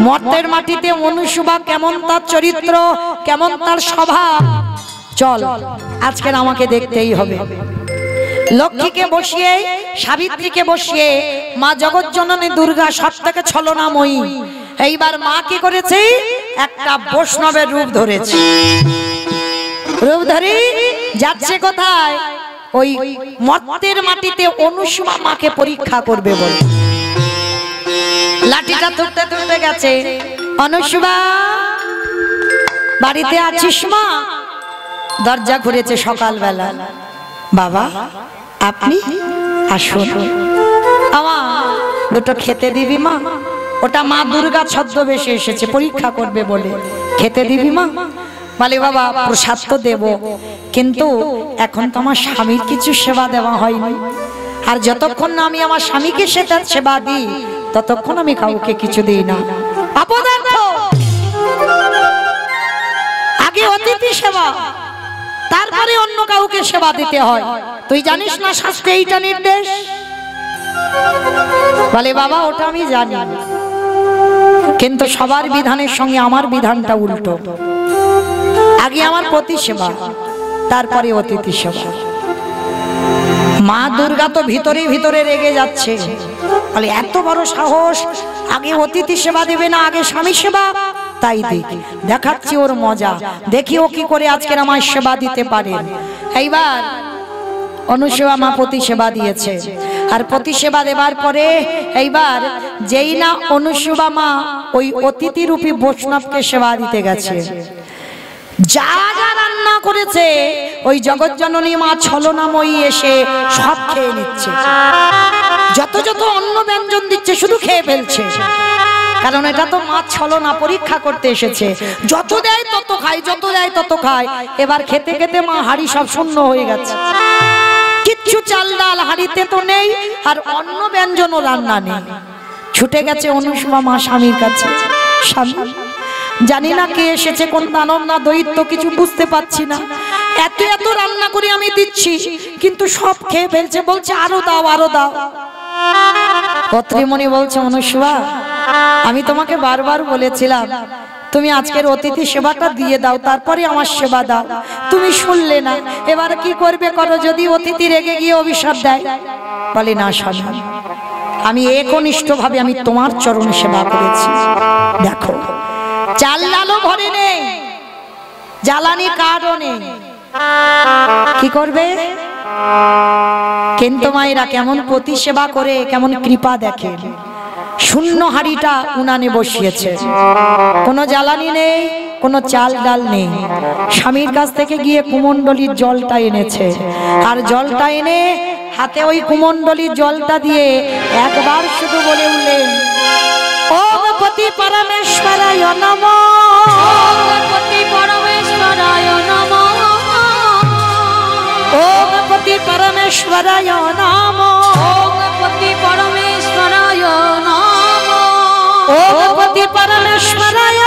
মর্তের মাটিতে অনুসুবা কেমন তার চরিত্র, কেমন তার স্বভাব, চল আজকের আমাকে দেখতেই হবে। লক্ষ্মীকে বসিয়ে, সাবিত্রীকে বসিয়ে মা জগৎজননী দুর্গা সব থেকে ছলনাময়ী। এইবার মা কি করেছে, একটা বৈষ্ণবের রূপ ধরেছে। রূপ ধরে যাচ্ছে কোথায়, ওই মর্তের মাটিতে অনুসুবা মাকে পরীক্ষা করবে বলে লাঠিটা তুলতে তুলতে গেছে। অনুসুবা বাড়িতে আছিস মা? দরজা খুলেছে সকালবেলা। বাবা আপনি আসুন, আমার দুটো খেতে দিবি মা? ওটা মা দুর্গা ছদ্মবেশে এসেছে, পরীক্ষা করবে বলে। খেতে দিবি মা? বলে বাবা প্রসাদ তো দেব, কিন্তু এখন তো আমার স্বামীর কিছু সেবা দেওয়া হয়নি, আর যতক্ষণ না আমি আমার স্বামীকে সেবা দিই ততক্ষণ আমি কাউকে কিছু দিই না। অপদার্থ, আগে অতিথি সেবা, তারপরে অন্য কাউকে সেবা দিতে হয়। তুই জানিস না শাস্ত্রে এইটা নির্দেশ? বলে বাবা ওটা আমি জানি, কিন্তু সবার বিধানের সঙ্গে আমার বিধানটা উল্টো। আগে আমার পতি সেবা, তারপরে অতিথি সেবা। মা দুর্গা তো ভিতরে ভিতরে রেগে যাচ্ছে, বলে এত বড় সাহস, আগে অতিথি সেবা দেবে না, আগে স্বামী সেবা? তাই দেখাচ্ছি ওর মজা, দেখি ও কি করে আজকের আমার সেবা দিতে পারে। এইবার অনুসুবা মা পতি সেবা দিয়েছে, আর পতি সেবা দেবার পরে এইবার যেই না অনুসুবা মা ওই অতিথি রূপী বৈষ্ণবকে সেবা দিতে গেছে, যা যা রান্না করেছে ওই জগৎজননী মা ছলনাময়ী এসে সব খেয়ে নিচ্ছে। যত যত অন্ন ব্যঞ্জন দিচ্ছে শুধু খেয়ে ফেলছে, কারণ এটা তো মা ছলনা পরীক্ষা করতে এসেছে। যত দেয় তত খায়, যত দেয় তত খায়। এবার খেতে খেতে মা হাড়ি সব শূন্য হয়ে গেছে, কিচ্ছু চাল ডাল হাড়িতে তো নেই, আর অন্ন ব্যঞ্জনও রান্না নেই। ছুটে গেছে অনুসুবা মা স্বামীর কাছে। স্বামী জানি না কে এসেছে, কোন দানব না দৈত্য, কিছু বুঝতে পারছি না। এত এত রান্না করে আমি দিচ্ছি, কিন্তু সব খেয়ে ফেলছে, বলছে আরো দাও আরো দাও। পত্রীমণি বলছে অনুসুবা আমি তোমাকে বারবার বলেছিলাম তুমি আজকের অতিথি সেবাটা দিয়ে দাও, তারপরে আমার সেবা দাও, তুমি শুনলে না। এবার কি করবে করো, যদি অতিথি রেগে গিয়ে অভিশাপ দেয়? বলে না স্বামী, আমি একনিষ্ঠ ভাবে আমি তোমার চরণ সেবা করেছি। দেখো চাল ডালও ঘরে নেই, জ্বালানি কাঠও নেই, কি করবে? কিন্তু মায়েরা কেমন পতি সেবা করে, কেমন কৃপা দেখে। শূন্য হাড়িটা উনানে বসিয়েছে, কোনো জ্বালানি নেই, কোনো চাল ডাল নেই। স্বামীর কাছ থেকে গিয়ে কুমণ্ডলীর জলটা এনেছে, আর জলটা এনে হাতে ওই কুমণ্ডলীর জলটা দিয়ে একবার শুধু বলে উঠলেন ওম পতি পরমেশ্বরায় নমঃ, ওম পতি পরমেশ্বরায় নমঃ, ওম পতি পরমেশ্বরায় নমঃ, ওম পতি পরমেশ্বরায় নমঃ, ওম পতি পরমেশ্বরায়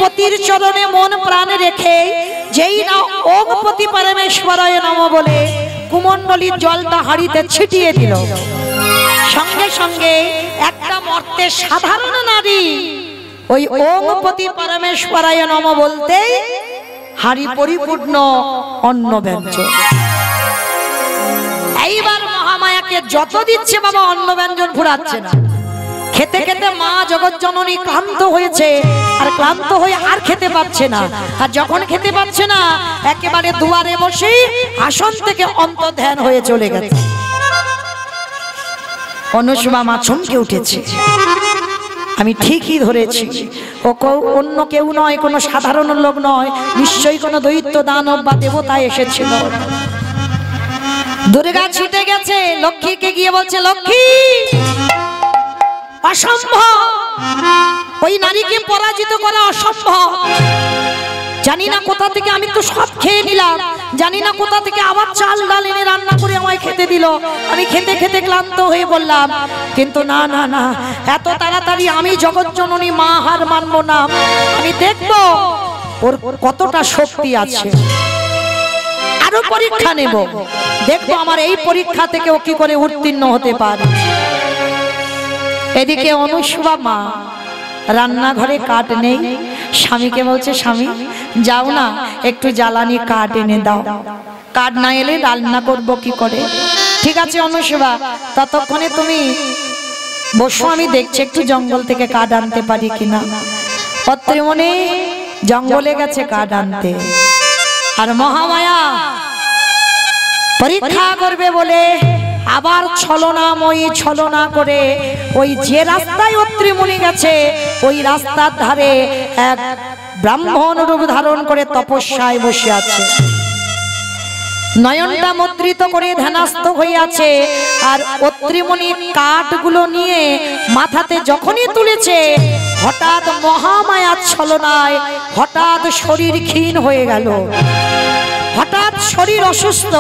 পতির চরণে মন প্রাণ রেখে যেই না ওম পতি পরমেশ্বরায় নমঃ বলে কুমণ্ডলীর জলটা হাড়িতে ছিটিয়ে দিল, সঙ্গে সঙ্গে একটা মর্তে সাধারণ নারী ওই ওম পতি পরমেশ্বরায় নমঃ বলতে হাড়ি পরিপূর্ণ অন্ন ব্যঞ্জন। এইবার মহামায়াকে যত দিচ্ছে বাবা অন্ন ব্যঞ্জন ফুরাচ্ছে না। খেতে খেতে মা জগৎজননী ক্লান্ত হয়েছে, আর ক্লান্ত হয়ে আর খেতে পাচ্ছে না। আর যখন খেতে পাচ্ছে না, একেবারে দুয়ারে বসে আসন থেকে অন্তর্ধান হয়ে চলে গেছে। অনুসুবা মা চমকে উঠেছে, আমি ঠিকই ধরেছি, ও অন্য কেউ নয়, কোনো সাধারণ লোক নয়, নিশ্চয়ই কোনো দৈত্য দানব বা দেবতা এসেছিল। দুর্গা ছুটে গেছে, লক্ষ্মীকে গিয়ে বলছে লক্ষ্মী অসম্ভব, ওই নারীকে পরাজিত করা অসম্ভব। জানি না কোথা থেকে, আমি তো সব খেয়ে নিলাম, জানি না কোথা থেকে আবার চাল ডাল এনে রান্না করে আমায় খেতে দিল। আমি খেতে খেতে ক্লান্ত হয়ে বললাম, কিন্তু না না না, এত তাড়াতাড়ি আমি জগৎজননী মা হার মানবো না। আমি দেখবো ওর কতটা শক্তি আছে, আরো পরীক্ষা নেব, দেখবো আমার এই পরীক্ষা থেকে ও কি করে উত্তীর্ণ হতে পারে। এদিকে অনুসুয়া মা রান্নাঘরে কাঠ নেই, স্বামীকে বলছে, স্বামী যাও না, একটু জ্বালানি কাঠ এনে দাও, কাঠ না এলে রান্না করব কি করে। ঠিক আছে অনুসুয়া, ততক্ষণে তুমি বসো, আমি দেখছি একটু জঙ্গল থেকে কাঠ আনতে পারি কিনা। অত্রিমণি জঙ্গলে গেছে কাঠ আনতে, আর মহামায়া পরীক্ষা করবে বলে আবার ছলনাময়ী ছলনা করে ওই যে রাস্তায় অত্রিমণি গেছে ওই রাস্তার ধারে এক ব্রাহ্মণ রূপ ধারণ করে তপস্যায় বসে আছে, নয়নটা মুদ্রিত করে ধ্যানস্থ হয়ে আছে। আর অত্রিমণি কাঠগুলো নিয়ে মাথাতে যখনই তুলেছে, হঠাৎ মহামায়ার ছলনায় হঠাৎ শরীর ক্ষীণ হয়ে গেল, হঠাৎ শরীর অসুস্থ,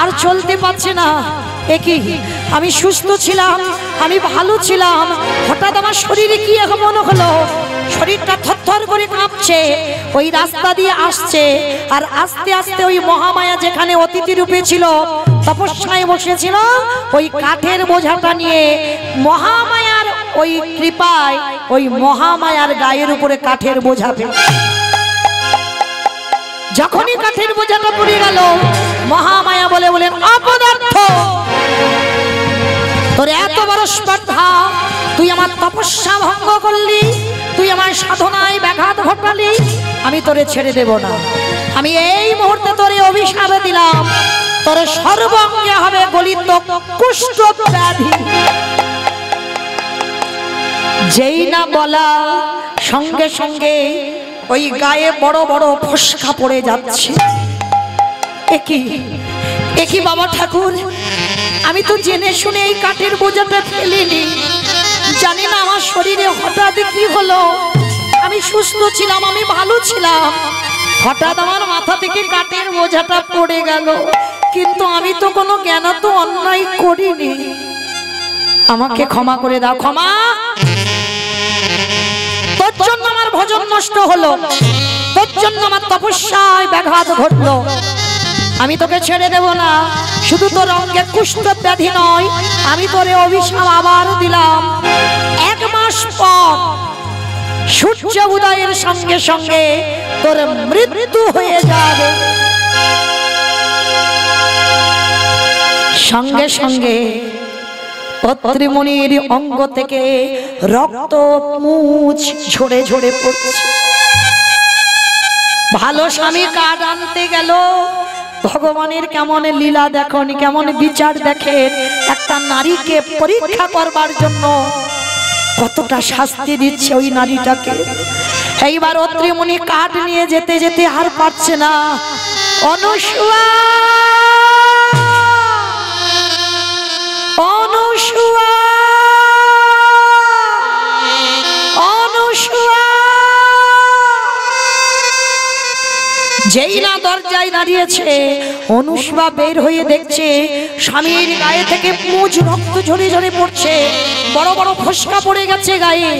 আর চলতে পারছে না। একই আমি সুস্থ ছিলাম, আমি ভালো ছিলাম, হঠাৎ আমার শরীরে কি এমন হলো, শরীরটা থরথর করে কাঁপছে। ওই রাস্তা দিয়ে আসছে, আর আস্তে আস্তে ওই মহামায়া যেখানে অতিথি রূপে ছিল, তপস্যায় বসেছিল, ওই কাঠের বোঝাটা নিয়ে মহামায়ার ওই কৃপায় ওই মহামায়ার গায়ের উপরে কাঠের বোঝা পেল। যখনই কাঠের বোঝাটা পড়ে গেল, মহামায়া বলেন, অপদার্থ, তোর এত বড় স্পর্ধা, তুই আমার তপস্যা ভঙ্গ করলি, তুই আমার সাধনায় ব্যাঘাত ঘটালি, আমি তোরে ছেড়ে দেব না। আমি এই মুহূর্তে তোরে অভিশাপ দিলাম, তোর সর্বাঙ্গে হবে গলিত কুষ্ঠ ব্যাধি। যেই না বলা, সঙ্গে সঙ্গে ওই গায়ে বড় বড় ফোসকা পড়ে যাচ্ছে। একই বাবা ঠাকুর, আমি তো জেনে শুনে এই কাঠের বোঝাটা ফেলিনি, জানি না আমার শরীরে হঠাৎ কি হলো। আমি সুস্থ ছিলাম, আমি ভালো ছিলাম, হঠাৎ আমার মাথা থেকে কাঠের বোঝাটা পড়ে গেল, কিন্তু আমি তো কোনো জ্ঞান তো অন্যায় করিনি, আমাকে ক্ষমা করে দাও। ক্ষমা, তোর জন্য আমার ভজন নষ্ট হলো, তোর জন্য আমার তপস্যায় ব্যাঘাত ঘটলো, আমি তোকে ছেড়ে দেব না। শুধু তোর অঙ্গে কুষ্ঠ ব্যাধি নয়, আমি তোরে অভিশাপ আবার দিলাম, 1 মাস পর সূর্য উদয়ের সঙ্গে সঙ্গে তোর মৃত্যু হয়ে যাবে। সঙ্গে সঙ্গে অত্রিমণির অঙ্গ থেকে রক্ত মুছ ঝরে ঝরে পড়ছে। ভালো স্বামী কাঠ আনতে গেল, ভগবানের কেমন লীলা দেখুন, কেমন বিচার দেখেন, একটা নারীকে পরীক্ষা করবার জন্য কতটা শাস্তি দিচ্ছে ওই নারীটাকে। এইবার অত্রিমণি কাঠ নিয়ে যেতে যেতে আর পারছে না, অনুসুয়া, অনুসুয়া, অনুসুয়া, যেই না দরজায় দাঁড়িয়েছে, অনুসুয়া বের হয়ে দেখছে স্বামীর গায়ে থেকে মুজ রক্ত ঝরে ঝরে পড়ছে, বড় বড় ফোসকা পড়ে গেছে গায়ে।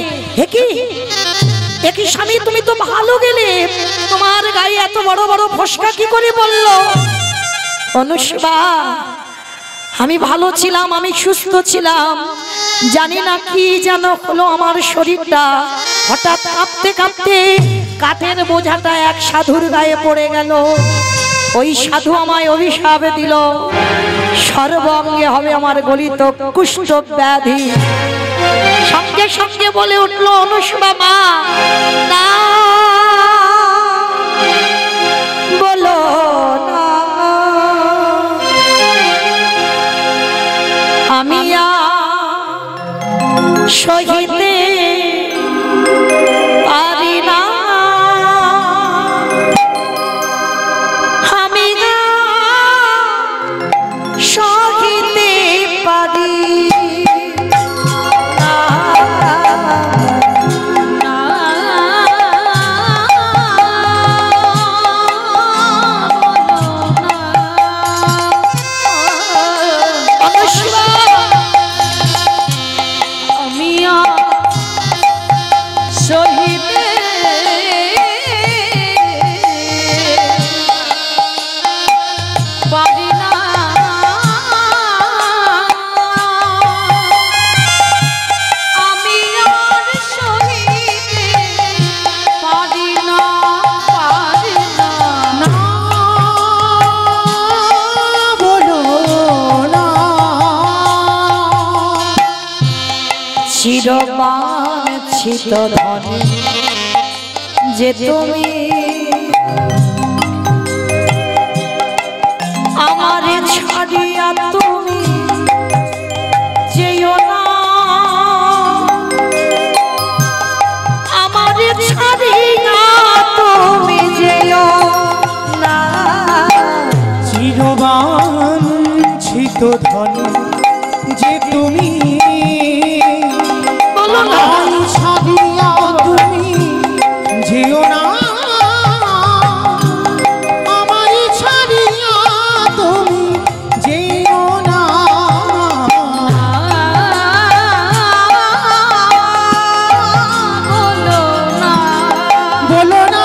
একই স্বামী, তুমি তো ভালো গেলে, তোমার গায়ে এত বড় বড় ফোসকা কি করে বললো? অনুসুয়া, আমি ভালো ছিলাম, আমি সুস্থ ছিলাম, জানি না কি যেন হলো আমার শরীরটা, হঠাৎ কাঁপতে কাঁপতে কাঠের বোঝাটা এক সাধুর গায়ে পড়ে গেল। ওই সাধু আমায় অভিশাপ দিল, সর্বাঙ্গে হবে আমার গলিত কুষ্ঠ ব্যাধি। সঙ্গে সঙ্গে বলে উঠল অনুসুয়া মা, না বলো না, আমি সহিতে পারি না, আমি সহিতে পারি না, না। চিরবাঞ্ছিত ধনে যে তুমি আমারে ছাড়িয়া তুমি যেও না, আমারে ছাড়িয়া তুমি যেও না। চিরবাঞ্ছিত ধনে যে তুমি আমারে ছাড়িয়া তুমি যেও না, আমারে ছাড়িয়া তুমি যেও না। বলো না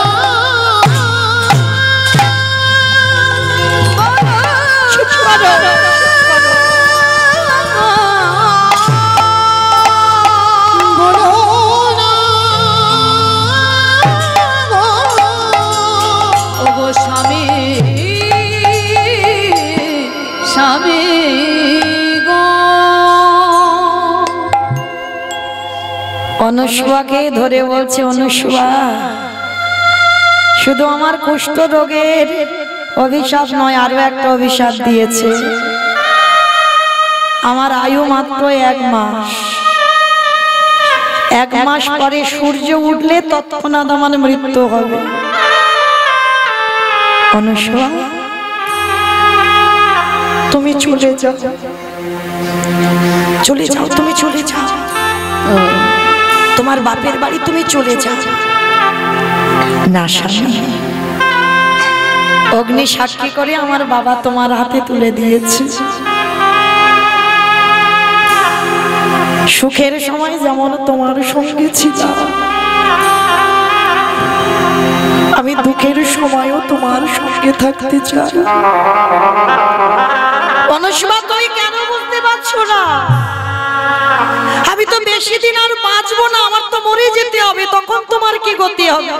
চুপ করো। অনুসুয়াকে ধরে বলছে, অনুসুয়া শুধু আমার কুষ্ঠ রোগের অভিশাপ নয়, আরো একটা অভিশাপ দিয়েছে। আমার আয়ু মাত্র 1 মাস, 1 মাস পরে সূর্য উঠলে তৎক্ষণাৎ আমার মৃত্যু হবে। অনুসুয়া তুমি চলে যাও, চলে যাও, তুমি চলে যাও, তোমার বাপের বাড়ি তুমি চলে যাও। না স্বামী, অগ্নি সাক্ষী করে আমার বাবা তোমার হাতে তুলে দিয়েছে। সুখের সময় যেমন তোমার সঙ্গে ছিল, আমি দুঃখের সময়ও তোমার সঙ্গে থাকতে চাই। অনুসুয়া তুই কেন বুঝতে পারছো না? আমি তো বেশি দিন আর বাঁচবো না, আমার তো মরে যেতে হবে, তখন তোমার কি গতি হবে?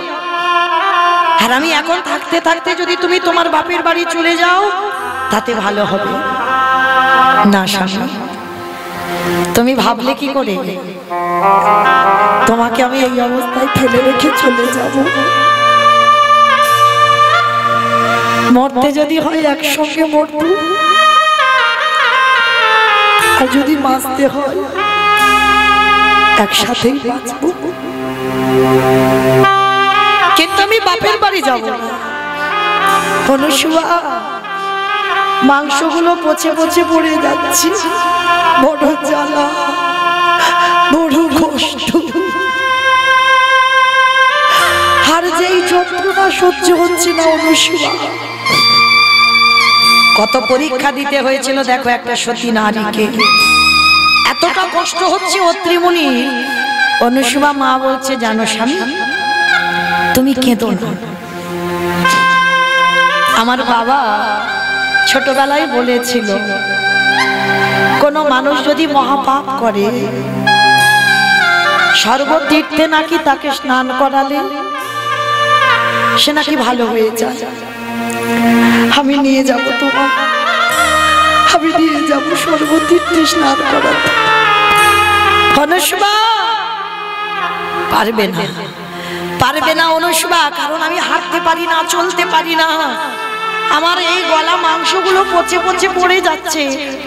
আর আমি এখন থাকতে থাকতে যদি তুমি তোমার বাপের বাড়ি চলে যাও তাতে ভালো হবে না। স্বামী তুমি ভাবলে কি করে তোমাকে আমি এই অবস্থায় ফেলে রেখে চলে যাব? মরতে যদি হয় একসঙ্গে মরবো, আর যদি বাঁচতে হয় একসাথেই বাঁচবো, কিন্তু আমি বাপের বাড়ি যাব না। অনুসুয়া মাংসগুলো পচে পচে পড়ে যাচ্ছে, বড় জ্বালা, বড় কষ্ট, আর যেই যন্ত্রণা সহ্য হচ্ছে না। অনুসুয়া কত পরীক্ষা দিতে হয়েছিল দেখো একটা সতী নারীকে, এতটা কষ্ট হচ্ছে অত্রিমুনি। অনুসুয়া মা বলছে, জানো স্বামী তুমি কেঁদো না। আমার বাবা ছোটবেলায় বলেছিল, কোন মানুষ যদি মহাপাপ করে সর্বতীর্থে নাকি তাকে স্নান করালে সে নাকি ভালো হয়ে যায়। আমি নিয়ে যাব তোমার, আমি নিয়ে যাব সর্বতীর্থে স্নান করাতে। অনুসুয়া পারবে না, পারবে না অনুসুয়া, কারণ আমি হাঁটতে পারি না, চলতে পারি না, আমার এই গলা মাংসগুলো পচে পচে পড়ে যাচ্ছে।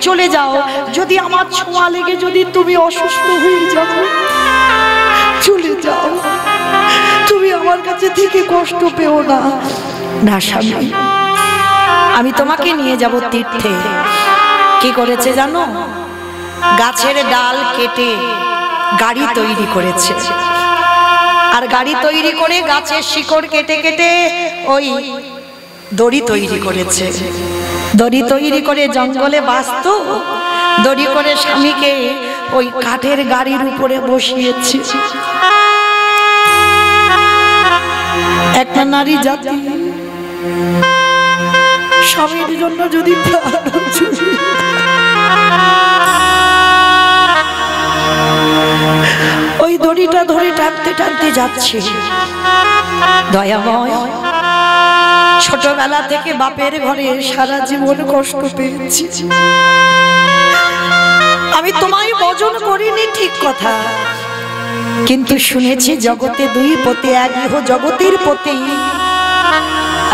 চলে যাও, যদি আমার ছোঁয়া লেগে যদি তুমি অসুস্থ হয়ে যাও, চলে যাও, তুমি আমার কাছে থেকে কষ্ট পেও না। না স্বামী, আমি তোমাকে নিয়ে যাব তীর্থে। কি করেছে জানো? গাছের ডাল কেটে গাড়ি তৈরি করেছে, আর গাড়ি তৈরি করে গাছের শিকড় কেটে কেটে ওই দড়ি তৈরি করেছে। দড়ি তৈরি করে জঙ্গলে বাঁচত, দড়ি করে স্বামীকে ওই কাঠের গাড়ির উপরে বসিয়েছে। একটা নারী জাতি স্বামীর জন্য যদি ওই দড়িটা ধরে টানতে টানতে যাচ্ছে। দয়াময়, ছোটবেলা থেকে বাপের ঘরে সারা জীবন কষ্ট পেয়েছি, আমি তোমায় বজন করিনি ঠিক কথা, কিন্তু শুনেছি জগতে দুই পতি, এক ইহ জগতের পতি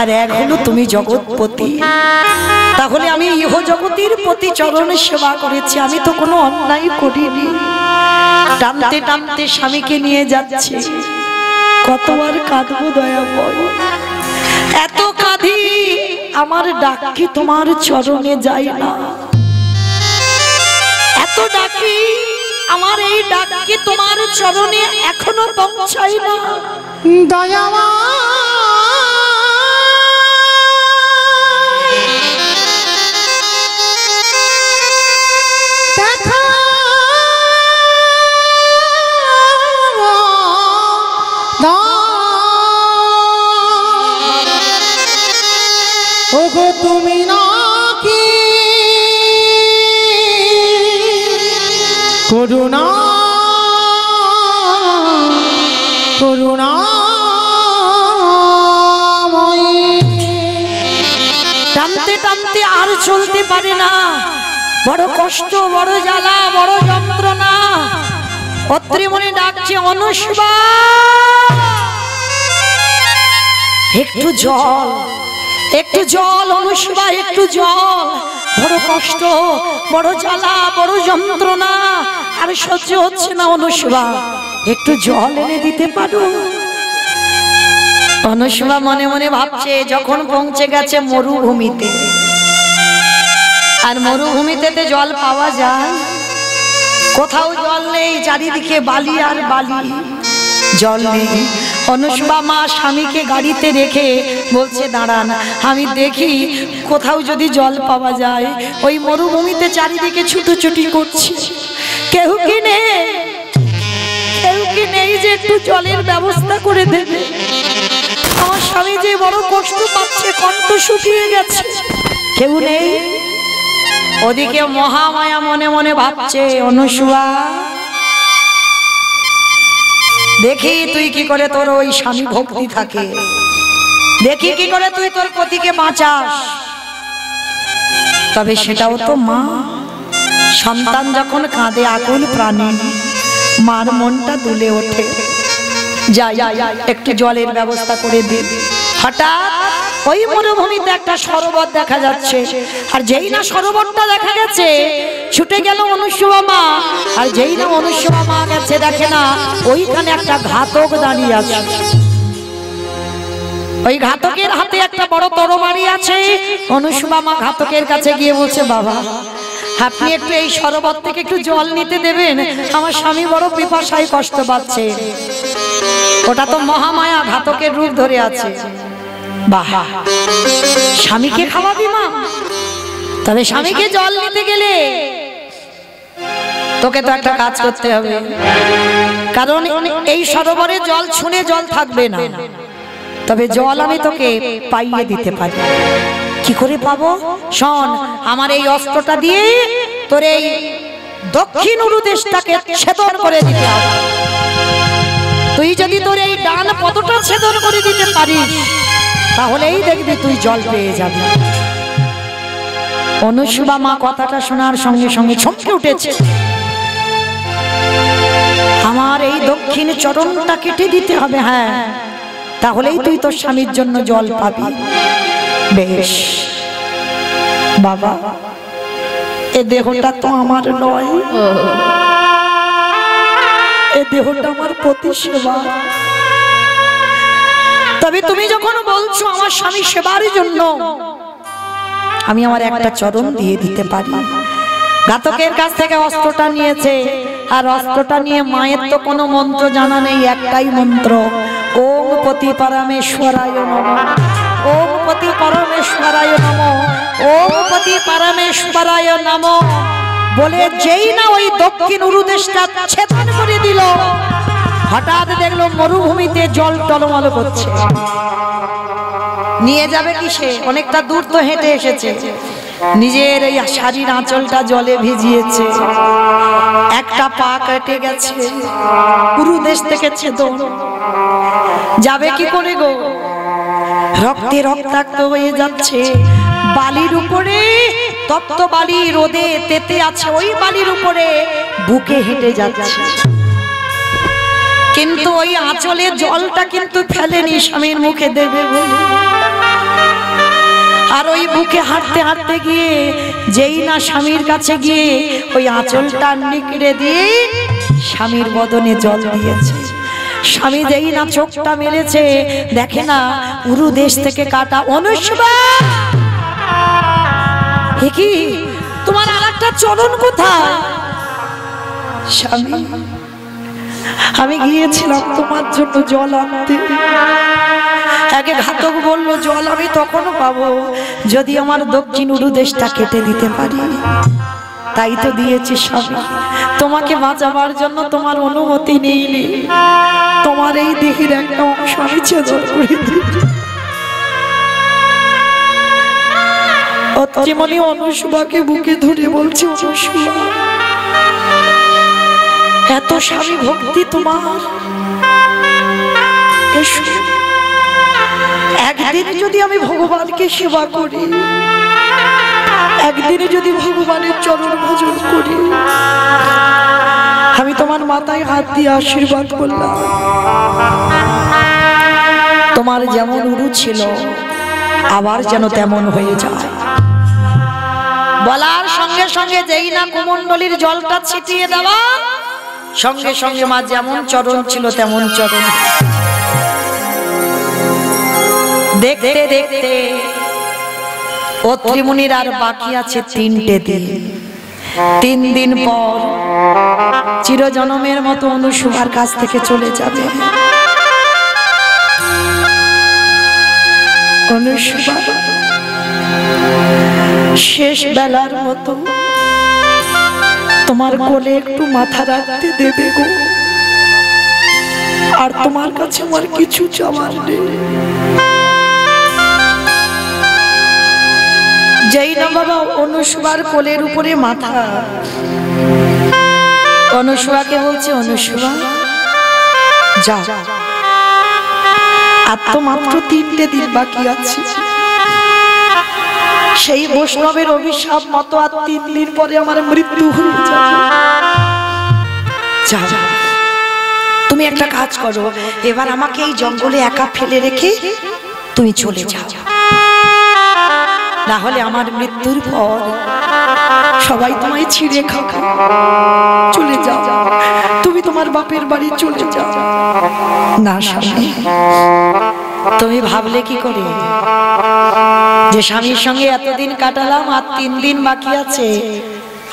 আর এক হলো তুমি জগৎপতি। তাহলে আমি ইহ জগতের পতি চরণে সেবা করেছি, আমি তো কোনো অন্যায় করিনি। টানতে টানতে স্বামীকে নিয়ে যাচ্ছে, কতবার কাঁদবো দয়াময়, এত কাঁদি আমার ডাক কি তোমার চরণে যায় না, এত ডাকি আমার এই ডাক কি তোমার চরণে এখনো পৌঁছায় না। দয়াময় দেখা ওগো তুমি নাকি করুণা করুণাময়ী। টানতে টানতে আর চলতে পারে না, বড় কষ্ট, বড় জ্বালা, বড় যন্ত্রণা। অত্রি মনে ডাকছে অনুষ্বা, একটু জল, একটু জল অনুষ্বা, একটু জল। বড় কষ্ট, বড় জ্বালা, বড় যন্ত্রণা, আর সহ্য হচ্ছে না অনুষ্বা, একটু জল এনে দিতে পারো? অনুষ্বা মনে মনে ভাবছে, যখন পৌঁছে গেছে মরুভূমিতে, আর মরুভূমিতে জল পাওয়া যায়? কোথাও জল নেই, চারিদিকে বালি আর বালি, জল নেই। অনুষ্বা মা স্বামীকে গাড়িতে রেখে বলছে, দাঁড়ান আমি দেখি কোথাও যদি জল পাওয়া যায়। ওই মরুভূমিতে চারিদিকে ছুটোছুটি করছি, কেউ কি নেই, কেউ কি নেই যে একটু জলের ব্যবস্থা করে দেবে? আমার স্বামী যে বড় কষ্ট পাচ্ছে, কণ্ঠ শুকিয়ে গেছে, কেউ নেই। ওদিকে মহামায়া মনে মনে ভাবছে, অনুষ্বা দেখি তুই কি করে তোর ওই স্বামী ভক্তি থাকে, দেখি কি করে তুই তোর পতিকে বাঁচাস। তবে সেটাও তো মা, সন্তান যখন কাঁদে আকুল প্রাণী, মার মনটা দুলে ওঠে। যাই একটু জলের ব্যবস্থা করে দি। হঠাৎ ওই মরুভূমিতে একটা সরোবর দেখা যাচ্ছে, আর যেই না সরোবরটা দেখা গেছে, ছুটে গেল অনুষ্বা মা। আর যেই না অনুষ্বা মা গেছে, দেখে না ওইখানে একটা ঘাতক দাঁড়িয়ে আছে। ওই ঘাতকের হাতে একটা বড় তরবারি আছে। অনুষ্বা মা ঘাতকের কাছে গিয়ে বলছে, বাবা আপনি একটু এই সরোবর থেকে একটু জল নিতে দেবেন, আমার স্বামী বড় পিপাসায় কষ্ট পাচ্ছে। ওটা তো মহামায়া ঘাতকের রূপ ধরে আছে। বাহ, স্বামীকে খাওয়াবি মা? তবে স্বামীকে জল নিতে গেলে তোকে তো একটা কাজ করতে হবে, কারণ এই সরোবরে জল ছুঁয়ে জল থাকবে না। তবে জল আমি তোকে পাইয়ে দিতে পারি। কি করে পাবো? শোন, আমার এই অস্ত্রটা দিয়ে তোর এই দক্ষিণ উরুদেশটাকে ছেদন করে দিতে হবে। তুই যদি তোর এই ডান পদটা ছেদন করে দিতে পারিস, তাহলেই দেখবি তুই জল পেয়ে যাবি। অনুষ্বা মা কথাটা শোনার সঙ্গে সঙ্গে চমকে উঠেছে। আমার এই দক্ষিণ চরণটা কেটে দিতে হবে, হ্যাঁ, তাহলেই তুই তোর স্বামীর জন্য জল পাবি। বেশ বাবা, এ দেহটা তো আমার নয়, এ দেহটা আমার পতি সেবা। তবে তুমি যখন বলছো আমার স্বামী সেবার জন্য, আমি আমার একটা চরণ দিয়ে দিতে পারি। ঘাতকের কাছ থেকে অস্ত্রটা নিয়েছে, আর অস্ত্রটা নিয়ে মায়ের তো কোনো মন্ত্র জানা নেই, একটাই মন্ত্র, ওম পতি পরমেশ্বরায় নমঃ, ওম পতি পরমেশ্বরায় নমঃ, ওম পতি পরমেশ্বরায় নমঃ বলে যেই না ওই দক্ষিণ উরুদেশটা ছেদন করে দিল, হঠাৎ দেখলো মরুভূমিতে জল টলমল করছে। নিয়ে যাবে কিসে? অনেকটা দূর তো হেঁটে এসেছে, নিজের এই শাড়ির আঁচলটা জলে ভিজিয়েছে, একটা পা কেটে গেছে, উরুদেশ থেকে ছেদন। যাবে কি করে গো? রক্তে রক্তাক্ত হয়ে যাচ্ছে, বালির উপরে তপ্ত বালি রোদে তেতে আছে, ওই বালির উপরে বুকে হেঁটে যাচ্ছে, কিন্তু ওই আঁচলে জলটা কিন্তু ফেলেনি স্বামীর মুখে দেবে বলে। আর ওই বুকে হাঁটতে হাঁটতে গিয়ে যেই না স্বামীর কাছে গিয়ে ওই আঁচলটা নিকড়ে দিয়ে স্বামীর বদনে জল দিয়েছে, স্বামী যেই না চোখটা মেলেছে দেখে না পুরো দেশ থেকে কাটা অনুষ্বা, কি তোমার আরেকটা চরণ কোথায়? স্বামী আমি গিয়েছিলাম তোমার জন্য জল আনতে, আগে ঘাতক বললো জল আমি তখনও পাবো যদি আমার দক্ষিণ উরুদেশটা কেটে দিতে পারি, তাই তো দিয়েছি স্বামী, তোমাকে বাঁচাবার জন্য তোমার অনুমতি নেইনি, তোমার এই দেহের একটা অংশ আমি ছেদন করে দিই। অত্রিমণি অনুষ্বাকে বুকে ধরে বলছে, অনুষ্বা এত স্বামী ভক্তি তোমার, একদিন যদি আমি ভগবানকে সেবা করি, একদিনে যদি ভগবানের চরণ ভজন করি, আমি তোমার মাথায় হাত দিয়ে আশীর্বাদ করলাম, তোমার যেমন উরু ছিল আবার যেন তেমন হয়ে যায়। বলার সঙ্গে সঙ্গে যেই না কুমণ্ডলীর জলটা ছিটিয়ে দেওয়া, সঙ্গে সঙ্গে মা যেমন চরণ ছিল তেমন চরণ। দেখতে দেখতে অত্রিমুনির আর বাকি আছে 3টে দিন, 3 দিন পর চিরজনমের মতো অনুসুভার কাছ থেকে চলে যাবে। অনুসুভা শেষ বেলার মতো তোমার কোলে একটু মাথা রাখতে দেবে গো, আর তোমার কাছে আমার কিছু চাওয়ার নেই। যেই না বাবা অনুসুভার কোলের উপরে মাথা, অনুসুভাকে বলছে, অনুসুভা যা, আর তো মাত্র 3টে দিন বাকি আছে, সেই বৈষ্ণবের অভিশাপ মতো আর 3 দিন পরে আমার মৃত্যু হয়ে যাবে। যা তুমি একটা কাজ করো, এবার আমাকে এই জঙ্গলে একা ফেলে রেখে তুমি চলে যাও, না হলে আমার মৃত্যুর পর সবাই তোমায় ছিঁড়ে খাবে। চলে যাও, তুমি তোমার বাপের বাড়ি চলে যাও। না স্বামী, তুমি ভাবলে কি করে যে স্বামীর সঙ্গে এতদিন কাটালাম আর 3 দিন বাকি আছে,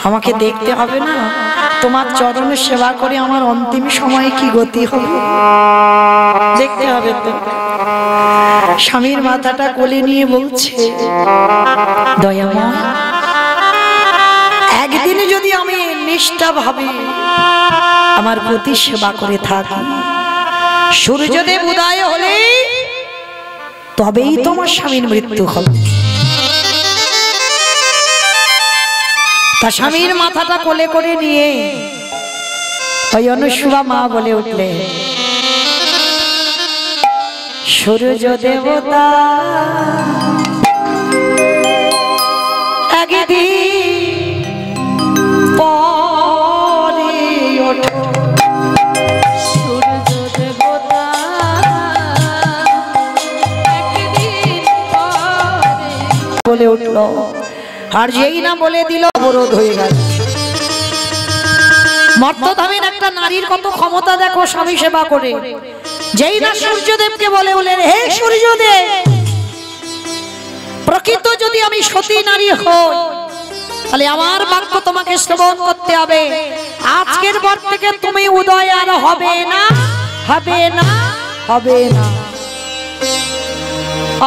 আমাকে দেখতে হবে না? তোমার চরণের সেবা করে আমার অন্তিম সময়ে কি গতি হবে দেখতে হবে তো। স্বামীর মাথাটা কোলে নিয়ে বলছে, দয়াময় একদিন যদি আমি নিষ্ঠা ভাবে আমার প্রতি সেবা করে থাকি, সূর্যদেব উদয় হলে তবেই তোমার স্বামীর মৃত্যু হবে। তা স্বামীর মাথাটা কোলে করে নিয়ে ওই অনুসুভা মা বলে উঠলে, সূর্য দেবতা একদিন পরে ওঠো, সূর্য দেবতা একদিন পরে বলে উঠল, আর যেই না বলে দিল অবরোধ হয়ে গেল। মর্তধামের একটা নারীর কত ক্ষমতা দেখো স্বামী সেবা করে। যেই না সূর্যদেবকে বলে বলেন, হে সূর্যদেব, প্রকৃত যদি আমি সতী নারী হই তাহলে আমার বাক্য তোমাকে শ্রবণ করতে হবে। আজকের পর থেকে তুমি উদয় আর হবে না, হবে না, হবে না।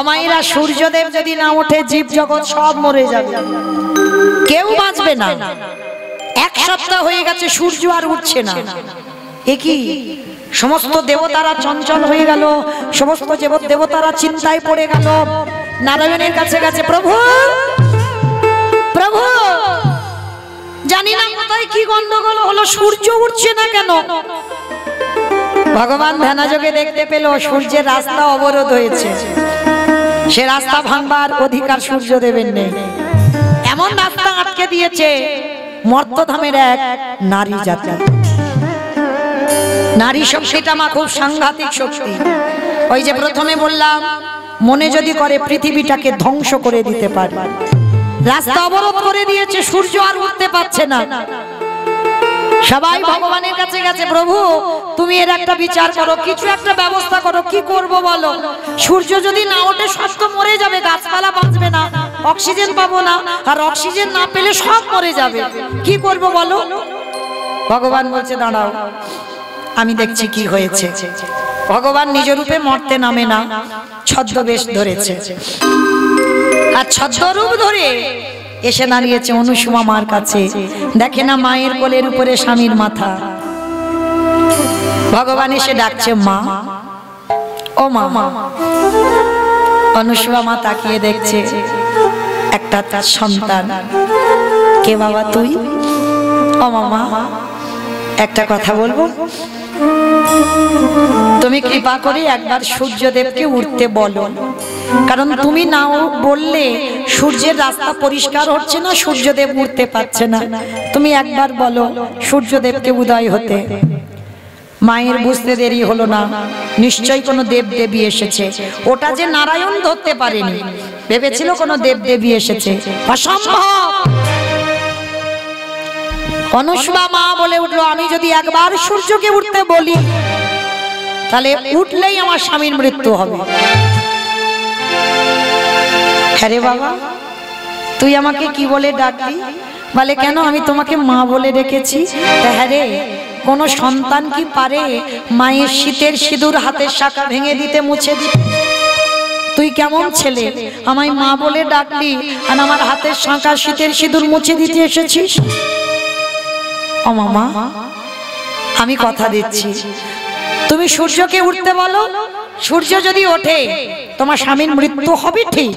অমাইরা সূর্যদেব যদি না ওঠে জীব জগৎ সব মরে যাবে, কেউ বাঁচবে না। 1 সপ্তাহ হয়ে গেছে সূর্য আর উঠছে না। একই সমস্ত দেবতারা চঞ্চল হয়ে গেল, সমস্ত দেবতারা চিন্তায় পড়ে গেল, নারায়ণের কাছে গেছে, প্রভু প্রভু জানি না কোথায় কি গন্ডগোল হলো, সূর্য উঠছে না কেন। ভগবান ধ্যানযোগে দেখতে পেল সূর্যের রাস্তা অবরোধ হয়েছে, সে রাস্তা ভাঙবার অধিকার সূর্যদেবের নেই। এমন রাস্তা আটকে দিয়েছে মর্তধামের এক নারী জাতি। নারী শক্তিটা মা খুব সাংঘাতিক শক্তি। ওই যে প্রথমে বললাম, মনে যদি করে পৃথিবীটাকে ধ্বংস করে দিতে পারে। রাস্তা অবরোধ করে দিয়েছে, সূর্য আর উঠতে পারছে না। সবাই ভগবানের কাছে গেছে, প্রভু তুমি এর একটা বিচার করো, কিছু একটা ব্যবস্থা করো, কি করব বলো। সূর্য যদি না ওঠে সব তো মরে যাবে, গাছপালা বাঁচবে না, অক্সিজেন পাবো না, আর অক্সিজেন না পেলে সব মরে যাবে, কি করব বলো। ভগবান বলছে দাঁড়াও, আমি দেখছি কি হয়েছে। ভগবান নিজ রূপে মরতে নামে না, ছদ্মবেশ ধরেছে, আর ছদ্মরূপ ধরে এসে দাঁড়িয়েছে অনুসুমা মার কাছে। দেখে না মায়ের কোলের উপরে স্বামীর মাথা। ভগবান এসে ডাকছে মা, ও মা। অনুসুমা মা তাকিয়ে দেখছে একটা তার সন্তান। কে বাবা তুই? ও মামা, একটা কথা বলবো? তুমি কৃপা করে একবার সূর্যদেবকে উঠতে বলো, কারণ তুমি নাও বললে সূর্যের রাস্তা পরিষ্কার হচ্ছে না, সূর্যদেব উঠতে পারছে না। তুমি একবার বলো সূর্যদেবকে উদয় হতে। মায়ের বুঝতে দেরি হলো না, নিশ্চয়ই কোনো দেব দেবী এসেছে। ওটা যে নারায়ণ ধরতে পারেনি, ভেবেছিল কোনো দেব দেবী এসেছে। অসম্ভব। অনুসুমা মা বলে উঠলো, আমি যদি একবার সূর্যকে উঠতে বলি তাহলে উঠলেই আমার স্বামীর মৃত্যু হবে। হ্যাঁ রে বাবা, তুই আমাকে কি বলে ডাকলি? বলে কেন, আমি তোমাকে মা বলে ডেকেছি। হ্যাঁ রে, কোন সন্তান কি পারে মায়ের শীতের সিঁদুর হাতের শাখা ভেঙে দিতে, মুছে দিতে? তুই কেমন ছেলে, আমায় মা বলে ডাকলি আর আমার হাতের শাখা শীতের সিঁদুর মুছে দিতে এসেছিস? ও মামা, আমি কথা দিচ্ছি, তুমি সূর্যকে উঠতে বলো। সূর্য যদি ওঠে তোমার স্বামীর মৃত্যু হবে ঠিক,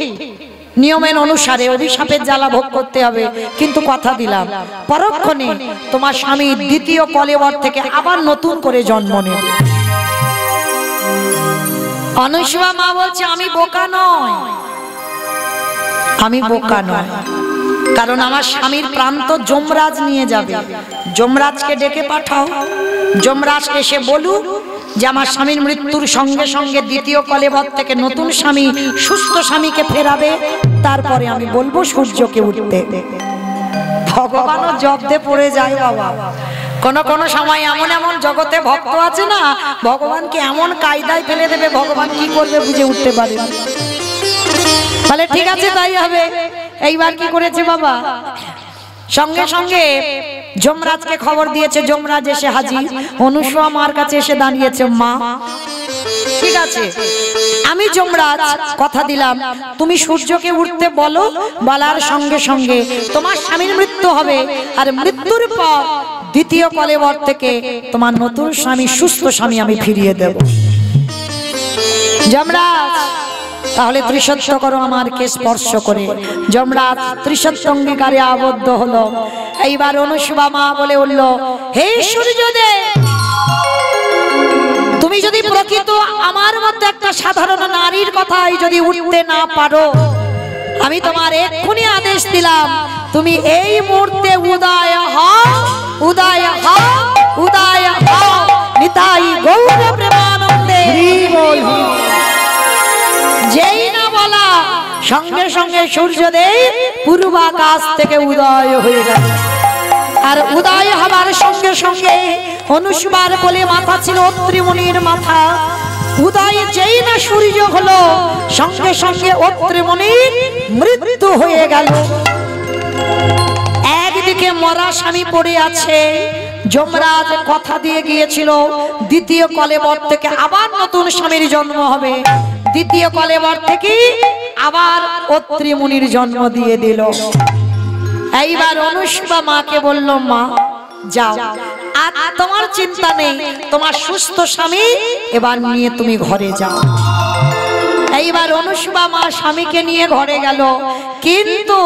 নিয়মের অনুসারে অভিশাপের জ্বালা ভোগ করতে হবে, কিন্তু কথা দিলাম পরক্ষণে তোমার স্বামী দ্বিতীয় কলেবর থেকে আবার নতুন করে জন্ম নেবে। অনুসুমা মা বলছে, আমি বোকা নয়, আমি বোকা নয়, কারণ আমার স্বামীর প্রাণ তো যমরাজ নিয়ে যাবে। যমরাজকে ডেকে পাঠাও, যমরাজ এসে বলুক যে আমার স্বামীর মৃত্যুর সঙ্গে সঙ্গে দ্বিতীয় কলেবর থেকে নতুন স্বামী সুস্থ স্বামীকে ফেরাবে, তারপরে আমি বলবো সূর্যকে উঠতে। ভগবানও জব্দে পড়ে যায় বাবা। কোন কোন সময় এমন এমন জগতে ভক্ত আছে না, ভগবানকে এমন কায়দায় ফেলে দেবে, ভগবান কি করবে বুঝে উঠতে পারে না। তাহলে ঠিক আছে তাই হবে। এইবার কি করেছে বাবা, সঙ্গে সঙ্গে যমরাজকে খবর দিয়েছে। যমরাজ এসে হাজির, অনুসুমা মার কাছে এসে দাঁড়িয়েছে। মা, ঠিক আছে, আমি যমরাজ কথা দিলাম, তুমি সূর্যকে উঠতে বলো, বলার সঙ্গে সঙ্গে তোমার স্বামীর মৃত্যু হবে, আর মৃত্যুর পর দ্বিতীয় কলেবর থেকে তোমার নতুন স্বামী সুস্থ স্বামী আমি ফিরিয়ে দেব। যমরাজ, তাহলে ত্রিসত্য করো আমারকে স্পর্শ করে। যমরাজ ত্রিসত্য অঙ্গীকারে আবদ্ধ হলো। এইবার অনুসুমা মা বলে উঠল, হে সূর্যদেব, তুমি যদি প্রকৃত আমার মধ্যে একটা সাধারণ নারীর কথাই যদি উঠতে না পারো, আমি তোমার এক্ষুনি আদেশ দিলাম, তুমি এই মুহূর্তে উদয় হও, উদয় হও, উদয় হও। নিতাই গৌর প্রেমানন্দে। যেই না বলা সঙ্গে সঙ্গে সূর্যদেব পূর্বাকাশ থেকে উদয় হয়ে গেল। আর উদয় হবার সঙ্গে সঙ্গে অনুসুমার কোলে মাথা ছিল অত্রি মুনির মাথা। উদয় যেই না সূর্য হলো, সঙ্গে সঙ্গে অত্রি মুনির মৃত্যু হয়ে গেল। একদিকে মরা স্বামী পড়ে আছে, যমরাজ কথা দিয়ে গিয়েছিল দ্বিতীয় কলেবর থেকে আবার নতুন স্বামীর জন্ম হবে। দ্বিতীয় কলেবর থেকে আবার অত্রি মুনির জন্ম দিয়ে দিল। এইবার অনুসুমা মাকে বলল, মা যাও, আর তোমার চিন্তা নেই, তোমার সুস্থ স্বামী এবার নিয়ে তুমি ঘরে যাও। এইবার অনুসুমা মা স্বামীকে নিয়ে ঘরে গেল, কিন্তু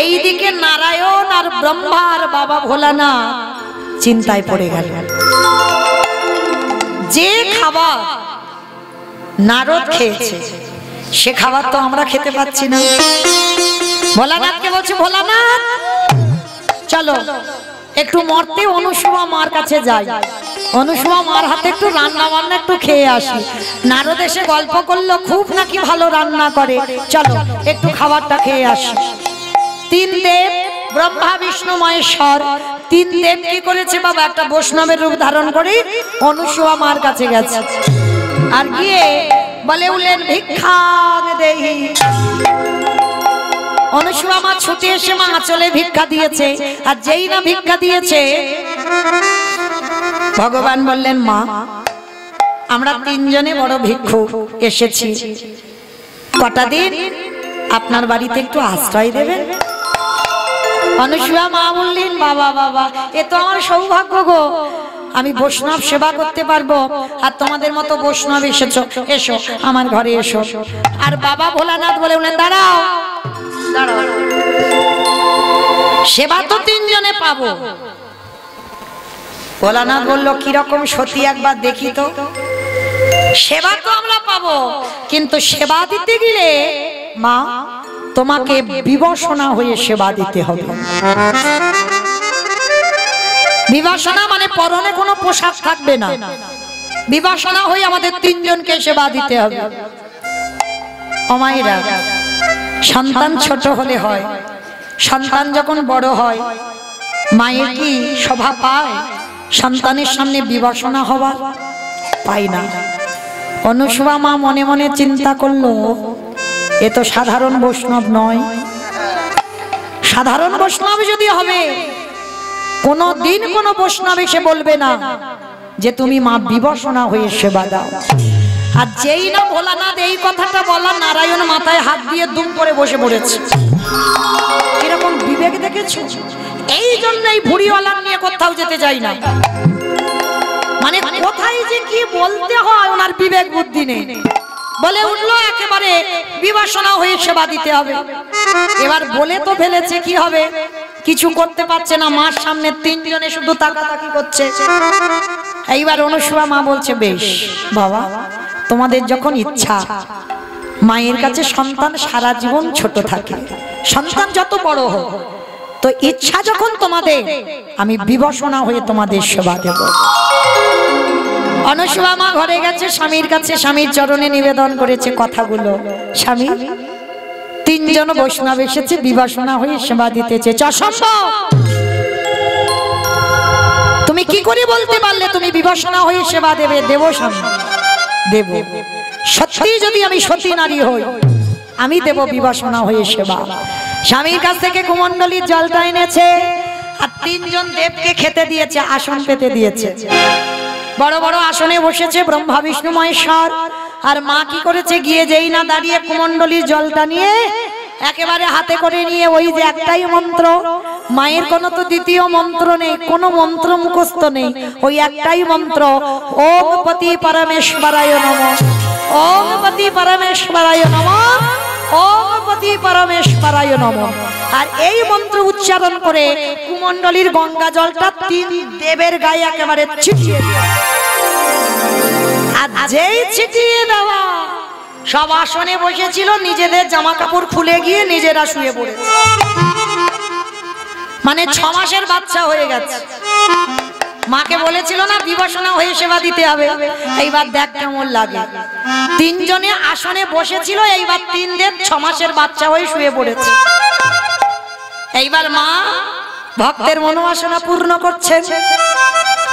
এইদিকে নারায়ণ আর ব্রহ্মার বাবা ভোলানাথ চিন্তায় পড়ে গেল। যে খাবার নারদ খেয়েছে সে খাবার তো আমরা খেতে পাচ্ছি না। ভোলানাথকে বলছে ভোলানাথ চলো একটু মরতে অনুসুয়া মার কাছে যাই, অনুসুয়া মার হাতে একটু রান্না বান্না একটু খেয়ে আসি। নারদ এসে গল্প করলো খুব নাকি ভালো রান্না করে, চলো একটু খাবারটা খেয়ে আসি। তিন দেব ব্রহ্মা বিষ্ণু মহেশ্বর তিন দেব কি করেছে বাবা, একটা বৈষ্ণবের রূপ ধারণ করে অনুসুয়া মার কাছে গেছে। আর গিয়ে বলে উঠলেন ভিক্ষা দেহি। অনুসুয়া মা ছুটে এসে মা আঁচলে ভিক্ষা দিয়েছে। আর যেই না ভিক্ষা দিয়েছে ভগবান বললেন মা আমরা তিনজনে বড় ভিক্ষু এসেছি, কটা দিন আপনার বাড়িতে একটু আশ্রয় দেবেন। অনুসুয়া মা বললেন বাবা বাবা এ তো আমার সৌভাগ্য গো, আমি বৈষ্ণব সেবা করতে পারবো। আর তোমাদের মতো বৈষ্ণব এসেছো, এসো আমার ঘরে এসো। আর বাবা ভোলানাথ বলে উঠলেন দাঁড়াও দাঁড়াও, সেবা তো তিনজনে পাবো। ভোলানাথ বললো কিরকম সতী একবার দেখি তো। সেবা তো আমরা পাবো, কিন্তু সেবা দিতে গেলে মা তোমাকে বিবশনা হয়ে সেবা দিতে হবে। বিবশনা মানে পরনে কোনো পোশাক থাকবে না, বিবশনা হয়ে আমাদের তিনজনকে সেবা দিতে হবে। অমায়েরা সন্তান ছোট হলে হয়, সন্তান যখন বড় হয় মায়ের কি শোভা পায় সন্তানের সামনে বিবশনা হওয়া? পাই না। অনুসুয়া মা মনে মনে চিন্তা করলো এ তো সাধারণ বৈষ্ণব নয়, সাধারণ বৈষ্ণব যদি হবে কোনো দিন কোনো বৈষ্ণব এসে বলবে না যে তুমি মা বিবশনা হয়ে সেবা দাও। আর যেই না ভোলানাথ এই কথাটা বলা নারায়ণ মাথায় হাত দিয়ে দুম করে বসে পড়েছে। এরকম বিবেক দেখেছো? এই জন্যই ভুড়িওয়ালা নিয়ে কোথাও যেতে যাই না, মানে কোথায় যে কি বলতে হয় ওনার বিবেক বুদ্ধি নেই। বলে উঠলো একেবারে বিবশনা হয়ে সেবা দিতে হবে। এবার বলে তো ফেলেছে, কি হবে? কিছু করতে পারছে না, মার সামনে তিনজনে শুধু তাকাতাকি করছে। এইবার অনুসুয়া মা বলছে বেশ বাবা তোমাদের যখন ইচ্ছা, মায়ের কাছে সন্তান সারা জীবন ছোট থাকে, সন্তান যত বড় হোক, তো ইচ্ছা যখন তোমাদের আমি বিবশনা হয়ে তোমাদের সেবা দেব। অনুসুয়া মা ঘরে গেছে স্বামীর কাছে, স্বামীর চরণে নিবেদন করেছে কথাগুলো, স্বামী তিনজন বৈষ্ণব এসেছে বিবশনা হয়ে সেবা দিতে চেয়েছে, অসম্ভব। তুমি কি করে বলতে পারলে তুমি বিবশনা হয়ে সেবা দেবে? দেব স্বামী দেব, সত্যি যদি আমি সতী নারী হই আমি দেব বিবশনা হয়ে সেবা। স্বামীর কাছ থেকে কুমণ্ডলীর জলটা এনেছে আর তিনজন দেবকে খেতে দিয়েছে, আসন পেতে দিয়েছে। বড় বড় আসনে বসেছে ব্রহ্মা বিষ্ণু মহেশ্বর। আর মা কি করেছে, গিয়ে যেই না দাঁড়িয়ে কুমণ্ডলীর জলটা নিয়ে একেবারে হাতে করে নিয়ে ওই যে একটাই মন্ত্র, মায়ের কোনো তো দ্বিতীয় মন্ত্র নেই, কোনো মন্ত্র মুখস্থ নেই, ওই একটাই মন্ত্র ওম পতি পরমেশ্বরায় নমঃ, ওম পতি পরমেশ্বরায় নমঃ, ওম পতি পরমেশ্বরায় নমঃ। আর এই মন্ত্র উচ্চারণ করে কুমণ্ডলীর গঙ্গা জলটা তিন দেবের গায়ে একেবারে ছিটিয়ে দেওয়া। আর যেই ছিটিয়ে দেওয়া সব আসনে বসেছিল নিজেদের জামা কাপড় খুলে গিয়ে নিজেরা শুয়ে পড়েছে, মানে 6 মাসের বাচ্চা হয়ে গেছে। মাকে বলেছিল না বিবশনা হয়ে সেবা দিতে হবে, এইবার দেখ কেমন লাগে। তিনজনে আসনে বসেছিল, এইবার তিন দেব 6 মাসের বাচ্চা হয়ে শুয়ে পড়েছে। এইবার মা ভক্তের মনোবাসনা পূর্ণ করছেন,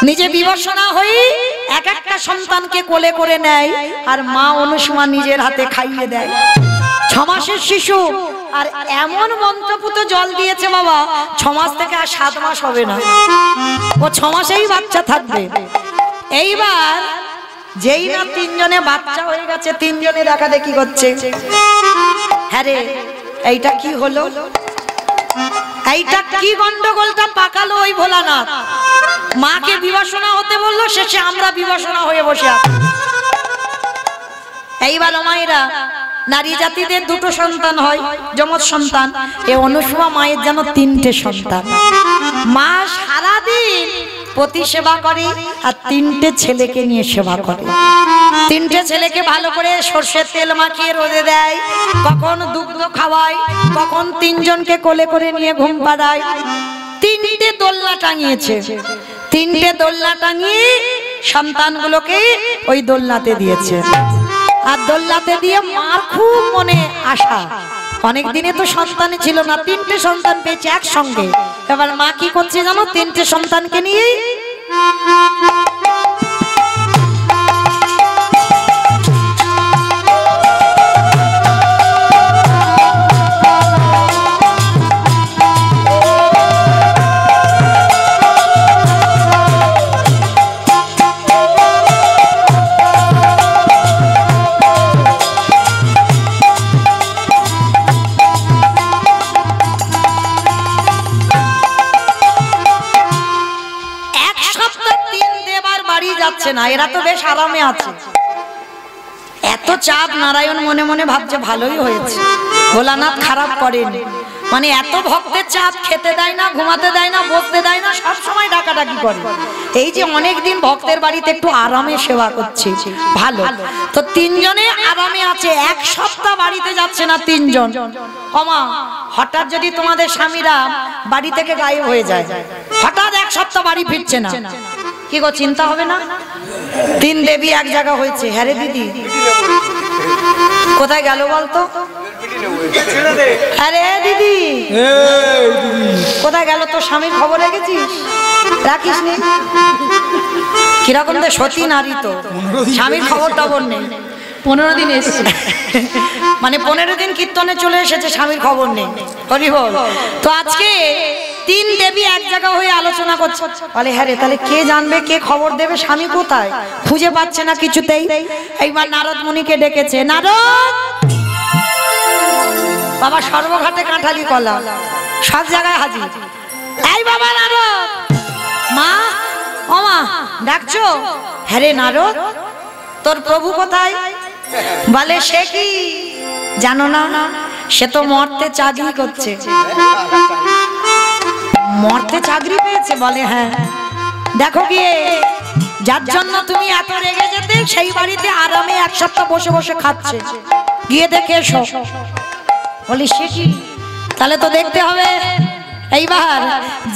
নিজে বিবশনা হয়ে এক একটা সন্তানকে কোলে করে নেয়। আর মা অনুসুয়া নিজের হাতে খাইয়ে দেয় 6 মাসের শিশু। আর এমন মন্ত্রপুত জল দিয়েছে বাবা, 6 মাস থেকে আর 7 মাস হবে না, ও 6 মাসেই বাচ্চা থাকবে। এইবার যেই না তিনজনে বাচ্চা হয়ে গেছে, তিনজনে দেখা দেখি করছে, হ্যাঁ রে এইটা কি হলো, এইটা কি গন্ডগোলটা পাকালো ওই ভোলানাথ। মাকে বিবশনা হতে বললো, শেষে আমরা বিবশনা হয়ে বসে আছি। এইবার মায়েরা নারী জাতিদের 2টো সন্তান হয়, যমজ সন্তান। এ অনুসুয়া মায়ের যেন 3টে সন্তান। মা সারাদিন পতি সেবা করে আর 3টে ছেলেকে নিয়ে সেবা করে। তিনটে ছেলেকে ভালো করে সর্ষের তেল মাখিয়ে রোদে দেয়, কখন দুগ্ধ খাওয়ায়, কখন তিনজনকে কোলে করে নিয়ে ঘুম পাড়ায়। তিনটে দোলনা টাঙিয়েছে, তিনটে দোলনা টাঙিয়ে সন্তানগুলোকে ওই দোলনাতে দিয়েছে। আর দোলনাতে দিয়ে মার খুব মনে আশা, অনেক দিনে তো সন্তানই ছিল না, তিনটে সন্তান পেয়েছে একসঙ্গে। এবার মা কি করছে জানো, তিনটে সন্তানকে নিয়ে যাচ্ছে না, এরা তো বেশ আরামে আছে। এত চাপ, নারায়ণ মনে মনে ভাবছে ভালোই হয়েছে, ভোলানাথ খারাপ করেনি। মানে এত ভক্তের চাপ, খেতে দেয় না, ঘুমাতে দেয় না, বসতে দেয় না, সব সময় ডাকাডাকি করে। এই যে অনেক দিন ভক্তের বাড়িতে একটু আরামে সেবা করছে, ভালো। তো তিনজনে আরামে আছে, এক সপ্তাহ বাড়িতে যাচ্ছে না তিনজন। ওমা, হঠাৎ যদি তোমাদের স্বামীরা বাড়ি থেকে গায়েব হয়ে যায়, হঠাৎ এক সপ্তাহ বাড়ি ফিরছে না, কি গো চিন্তা হবে না? তিন দেবী এক জায়গা হয়েছে। হ্যাঁ রে দিদি, কোথায় গেল বলতো? আরে দিদি কোথায় গেল? তোর স্বামীর খবর রেখেছিস? রাখিস নি? কিরকম তো সতী নারী, তো স্বামীর খবর টবর নেই। 15 দিন এসছে, মানে 15 দিন কীর্তনে চলে এসেছে, স্বামীর খবর নেই। হরি বল। তো আজকে তিন দেবী এক জায়গা হয়ে আলোচনা করছে, বলে হ্যাঁ রে, তাহলে কে জানবে, কে খবর দেবে, স্বামী কোথায়? খুঁজে পাচ্ছে না কিছুতেই। এইবার নারদ মুনিকে ডেকেছে। নারদ বাবা, সর্বঘাটে কাঁঠালি কলা, সব জায়গায় হাজির। এই বাবা নারদ, মা ও মা ডাকছো? হ্যাঁ রে নারদ, তোর প্রভু কোথায়? বলে সে কি জানো না, সে তো মর্তে চাকরি করছে। মর্তে চাকরি পেয়েছে? বলে হ্যাঁ। দেখো গিয়ে, যার জন্য তুমি এত রেগে যেতে, সেই বাড়িতে আরামে এক সপ্তাহ বসে বসে খাচ্ছে, গিয়ে দেখে এসো। বলি সে কি? তাহলে তো দেখতে হবে। এইবার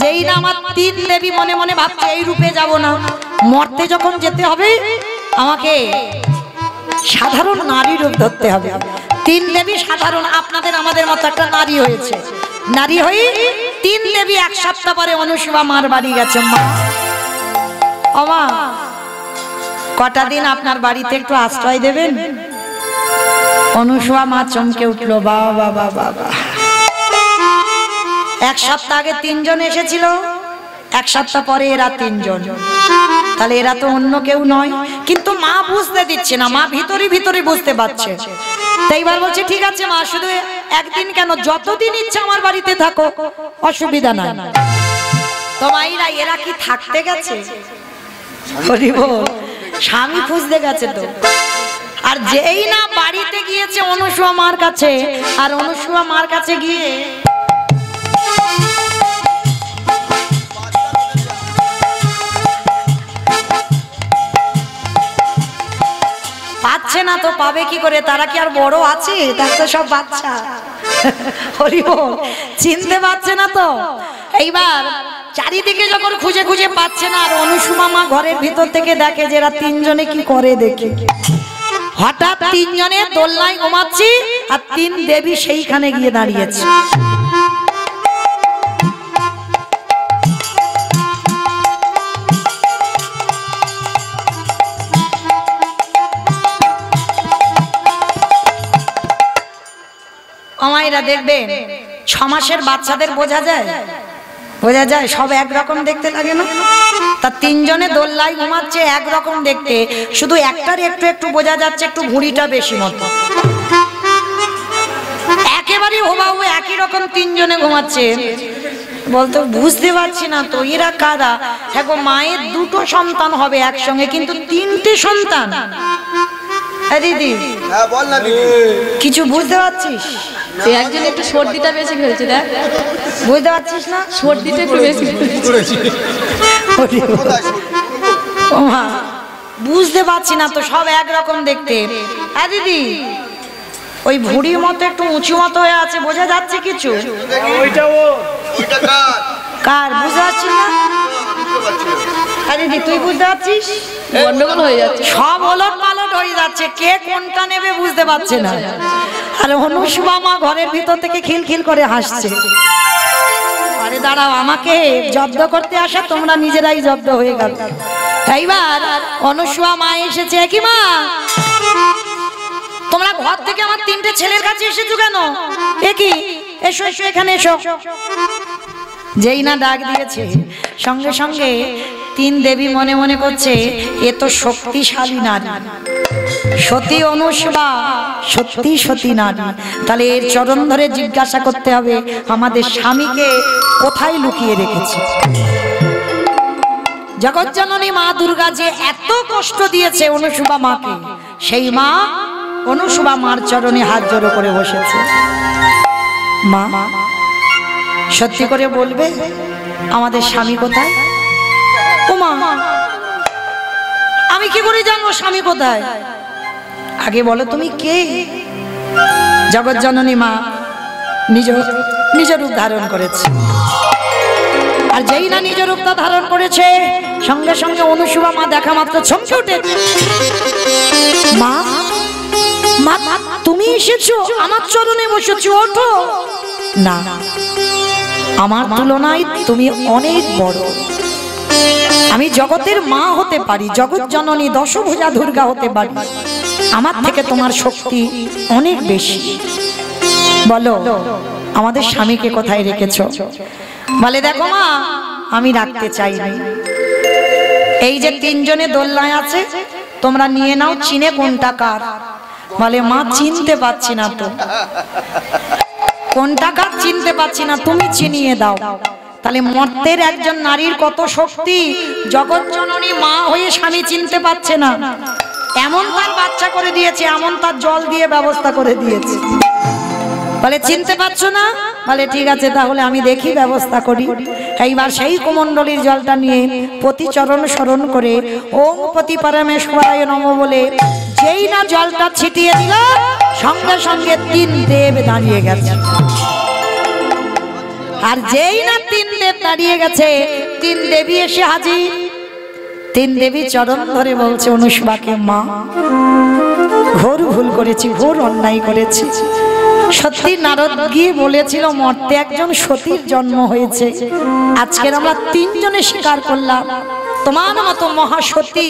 যেই না আমার তিন দেবী মনে মনে ভাবছে এই রূপে যাব না, মর্তে যখন যেতে হবে আমাকে সাধারণ নারী রূপ ধরতে হবে। তিন দেবী সাধারণ, আপনাদের আমাদের মতো একটা নারী হয়েছে। নারী হয়ে তিন দেবী এক সপ্তাহ পরে অনুসুয়া মার বাড়ি গেছে। মা ও মা, কটা দিন আপনার বাড়িতে একটু আশ্রয় দেবেন? অনুসুয়া মা চমকে উঠলো, বাবা বাবা বাবা, এক সপ্তাহ আগে তিনজন এসেছিল, এক সপ্তাহ পরে এরা তিনজন, তাহলে এরা তো অন্য কেউ নয়। কিন্তু মা বুঝতে দিচ্ছে না, মা ভিতরে ভিতরে বুঝতে পারছে। তাই এবার বলছে ঠিক আছে মা, শুধু একদিন কেন, যতদিন ইচ্ছা আমার বাড়িতে থাকো, অসুবিধা নাই। তো মাইরা এরা কি থাকতে গেছে? স্বামী খুঁজতে গেছে তো। আর যেই না বাড়িতে গিয়েছে অনুসুয়া মার কাছে, আর অনুসুয়া মার কাছে গিয়ে পাচ্ছে না, তো পাবে কি করে? তারা কি আর বড় আছে? তার তো সব বাচ্চা। হরি বল। চিনতে পারছে না তো। এইবার চারিদিকে যখন খুঁজে খুঁজে পাচ্ছে না, আর অনুসুয়া মা ঘরের ভিতর থেকে দেখে যে এরা তিনজনে কি করে। দেখে হঠাৎ তিনজনে দোলনায় ঘুমাচ্ছি, আর তিন দেবী সেইখানে গিয়ে দাঁড়িয়েছে। আমায়রা দেখবেন 6 মাসের বাচ্চাদের বোঝা যায়, বোঝা যায় সব একরকম দেখতে লাগে না? তা তিনজনে দোলনায় ঘুমাচ্ছে একরকম দেখতে, শুধু একটার একটু একটু বোঝা যাচ্ছে, একটু ভুঁড়িটা বেশি মতো। একেবারে হুবাহু একই রকম তিনজনে ঘুমাচ্ছে। বলতো বুঝতে পারছি না তো এরা কারা। হ্যাঁ গো, মায়ের দুটো সন্তান হবে একসঙ্গে, কিন্তু তিনটে সন্তান। দিদি হ্যাঁ বল না দিদি, কিছু বুঝতে পারছিস? একজন একটু সর্দিটা বেশি ফেলছে, দেখ বুঝতে পারছিস না? সর্দিটা একটু বেশি করেছি ও মা, বুঝতে পারছি না তো, সব একরকম দেখতে। হ্যাঁ দিদি, ওই ভুড়ির মতো একটু উঁচু মতো হয়ে আছে, বোঝা যাচ্ছে কিছু? কার বুঝতে পারছি না। হ্যাঁ দিদি, তুই বুঝতে পারছিস? গন্ডগোল হয়ে যাচ্ছে, সব ওলট পালট হয়ে যাচ্ছে, কে কোনটা নেবে বুঝতে পারছে না। আর অনুষ্মা মা ঘরের ভিতর থেকে খিলখিল করে হাসছে। আরে দাঁড়াও, আমাকে জব্দ করতে আসা, তোমরা নিজেরাই জব্দ হয়ে গেল। এইবার অনুষ্মা মা এসেছে। কি মা, তোমরা ঘর থেকে আমার তিনটে ছেলের কাছে এসেছো কেন? কি, এসো এসো, এখানে এসো। যেই না ডাক দিয়েছে, সঙ্গে সঙ্গে তিন দেবী মনে মনে করছে এ তো শক্তিশালী নারী, সতী অনুষ্মা, সত্যি সতী নারী। তাহলে এর চরণ ধরে জিজ্ঞাসা করতে হবে আমাদের স্বামীকে কোথায় লুকিয়ে রেখেছে। জগজ্জননী মা দুর্গা যে এত কষ্ট দিয়েছে অনুষ্মা মাকে, সেই মা অনুষ্মা মার চরণে হাত জড়ো করে বসেছে। মা, সত্যি করে বলবে আমাদের স্বামী কোথায়? ও মা, আমি কি করে জানবো স্বামী কোথায়? আগে বলো তুমি কে? জগজ্জননী মা নিজ রূপ ধারণ করেছে। আর যেই না নিজ রূপটা ধারণ করেছে, সঙ্গে সঙ্গে অনুষ্মা মা দেখা মাত্র চমকে উঠে, মা মা তুমি এসেছো, আমার চরণে বসেছো, ওঠো। না, আমার তুলনায় তুমি অনেক বড়। আমি জগতের মা হতে পারি, জগৎ জননী দশভুজা দুর্গা হতে পারি, আমার থেকে তোমার শক্তি অনেক বেশি। বলো আমাদের স্বামীকে কোথায় রেখেছো? বলে দেখো মা, আমি রাখতে চাইনি। এই যে তিনজনে দোলনায় আছে, তোমরা নিয়ে নাও, চিনে কোনটা কার। বলে মা, চিনতে পারছি না তো। কোনটা কার চিনতে পারছি না, তুমি চিনিয়ে দাও। তাহলে মর্তের একজন নারীর কত শক্তি, জগজ্জননী মা হয়ে স্বামী চিনতে পারছে না, এমন তার বাচ্চা করে দিয়েছে, এমন তার জল দিয়ে ব্যবস্থা করে দিয়েছে। বলে চিনতে পারছো না? বলে ঠিক আছে, তাহলে আমি দেখি ব্যবস্থা করি। এইবার সেই কুমণ্ডলীর জলটা নিয়ে পতি চরণ স্মরণ করে ওম পতি পরমেশ্বরায় নমঃ বলে যেই না জলটা ছিটিয়ে দিল, সঙ্গে সঙ্গে তিন দেব দাঁড়িয়ে গেছে। আর যেই না তিন দেব দাঁড়িয়ে গেছে, তিন দেবী এসে হাজির। তিন দেবী চরণ ধরে বলছে অনুষ্মাকে, মা ঘোর ভুল করেছি, ঘোর অন্যায় করেছি। সত্যি নারদ গিয়ে বলেছিল মর্তে একজন সতীর জন্ম হয়েছে, আজকের আমরা তিনজনে স্বীকার করলাম তোমার মতো মহাসতী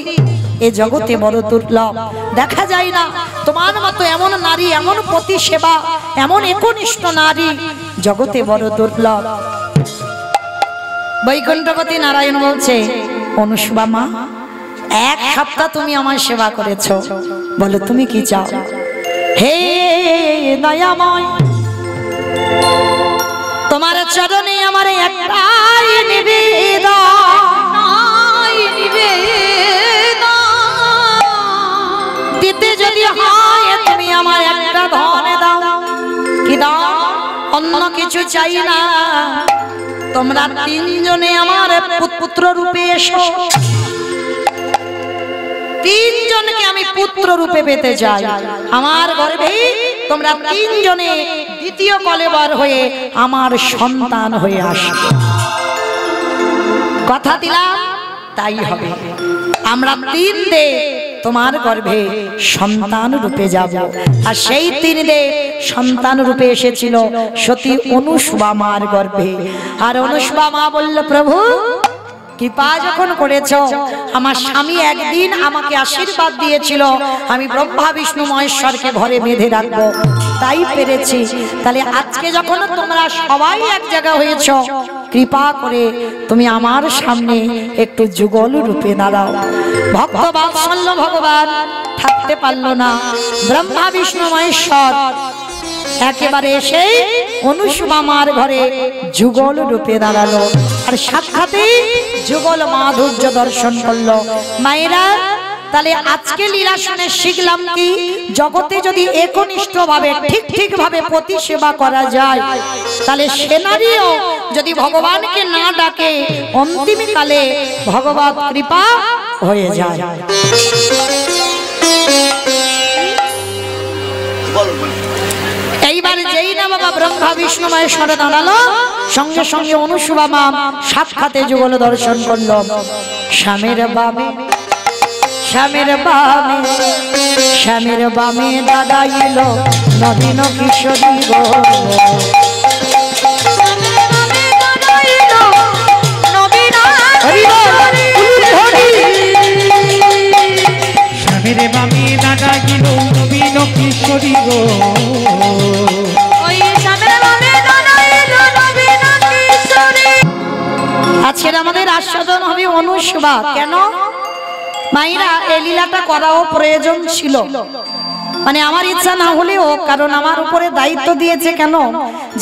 এ জগতে বড় দুর্লভ, দেখা যায় না। তোমার মতো এমন নারী, এমন পতি সেবা, এমন একনিষ্ঠ নারী জগতে বড় দুর্লভ। বৈকুণ্ঠপতি নারায়ণ বলছে, অনুষ্মা মা, এক সপ্তাহ তুমি আমার সেবা করেছো, বলো তুমি কি চাও? হে দয়াময়, তোমার চরণে আমার একটাই নিবেদন, দিতে যদি হয় তুমি আমার একটা ধন দাও। কি দাও? অন্য কিছু চাই না, তোমরা তিনজনে আমার পুত্র রূপে এসো। তিনজনকে আমি পুত্র রূপে পেতে চাই। আমার গর্ভে তোমরা তিনজনে দ্বিতীয় কলেবর হয়ে আমার সন্তান হয়ে আসবে। কথা দিলাম, তাই হবে। আমরা তিন দেব তোমার গর্ভে সন্তান রূপে যাব। আর সেই তিন দেব সন্তান রূপে এসেছিল সতী অনুষ্মা মার গর্ভে। আর অনুষ্মা মা বলল, প্রভু কৃপা যখন করেছ, আমার স্বামী একদিন আমাকে আশীর্বাদ দিয়েছিল আমি ব্রহ্মা বিষ্ণু মহেশ্বরকে ঘরে বেঁধে রাখবো, তাই পেরেছি। তাহলে আজকে যখন তোমরা সবাই এক জায়গা হয়েছ, কৃপা করে তুমি আমার সামনে একটু যুগল রূপে দাঁড়াও। ভক্ত বাৎসল্য ভগবান থাকতে পারলো না, ব্রহ্মা বিষ্ণু মহেশ্বর একেবারে এসে অনুষ্মা মার ঘরে যুগল রূপে দাঁড়ালো। আর সাক্ষাতে যুগল মাধুর্য দর্শন করলো। মায়েরা, তাহলে আজকে লীলা শুনে শিখলাম কি, জগতে যদি একনিষ্ঠ ভাবে ঠিক ভাবে পতি সেবা করা যায়, তাহলে সে নারীও যদি ভগবানকে না ডাকে, অন্তিম কালে ভগবত কৃপা হয়ে যায়। এইবার যেই না বাবা ব্রহ্মা বিষ্ণু মহেশ্বরে দাঁড়ালো, সঙ্গে সঙ্গে অনুসুয়া মা সাক্ষাতে যুগল দর্শন করলো। স্বামীর বামে স্বামীর বামে স্বামীর বামে দাদা এলো নবীন কিশোরী গো। স্বামীর বামে দাদা গেল নবীন কিশোরী গো। আজকের আমাদের আস্বাদন হবে অনুসুয়া। কেন মাইরা এই লীলাটা করাও প্রয়োজন ছিল, মানে আমার ইচ্ছা না হলেও, কারণ আমার উপরে দায়িত্ব দিয়েছে। কেন?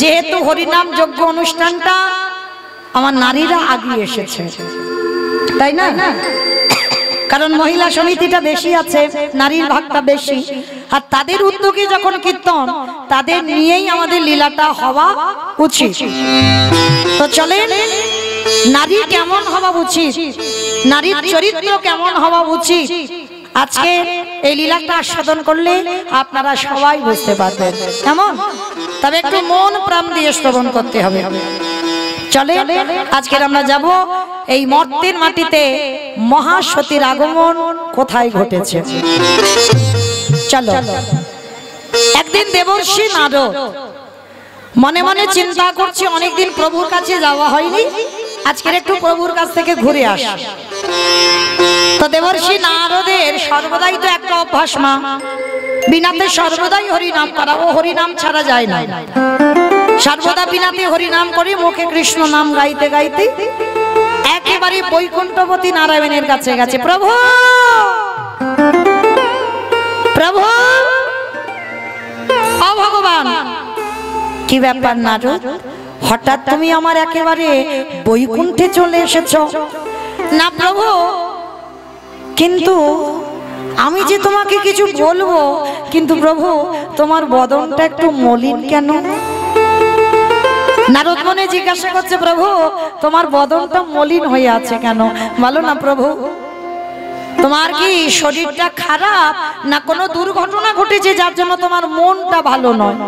যেহেতু হরিনাম যজ্ঞ অনুষ্ঠানটা আমার নারীরা আগিয়ে এসেছে, তাই না? কারণ মহিলা সমিতিটা বেশি আছে, নারীর ভাগটা বেশি, আর তাদের উদ্যোগে যখন কীর্তন, তাদের নিয়েই আমাদের লীলাটা হওয়া উচিত। তো চলে নারী কেমন হওয়া উচিত, নারীর চরিত্র কেমন হওয়া উচিত, আজকে এই লীলাটা আস্বাদন করলে আপনারা সবাই বুঝতে পারবেন। কেমন? তবে একটু মন প্রাণ দিয়ে শ্রবণ করতে হবে। চলে আজকের আমরা যাব এই মর্তের মাটিতে মহাসতীর আগমন কোথায় ঘটেছে। চলো। একদিন দেবর্ষি নারদ মনে মনে চিন্তা করছে, অনেকদিন প্রভুর কাছে যাওয়া হয়নি, আজকের একটু প্রভুর কাছ থেকে ঘুরে আসা। তো দেবর্ষি নারদের সর্বদাই তো একটা অভ্যাস, মা বিনাতে সর্বদাই হরিনাম করা, ও হরিনাম ছাড়া যায় না। সর্বদা বিনাতে হরিনাম করে মুখে কৃষ্ণ নাম গাইতে গাইতে একেবারে বৈকুণ্ঠপতি নারায়ণের কাছে গেছে। প্রভু প্রভু ও ভগবান, কি ব্যাপার নারদ, হঠাৎ তুমি আমার একেবারে বৈকুণ্ঠে চলে এসেছো? না প্রভু, কিন্তু আমি যে তোমাকে কিছু বলবো, কিন্তু প্রভু তোমার বদনটা একটু মলিন কেন? নারদ মনে জিজ্ঞাসা করছে, প্রভু তোমার বদনটা মলিন হয়ে আছে কেন? বলো না প্রভু, তোমার কি শরীরটা খারাপ, না কোনো দুর্ঘটনা ঘটেছে যার জন্য তোমার মনটা ভালো নয়?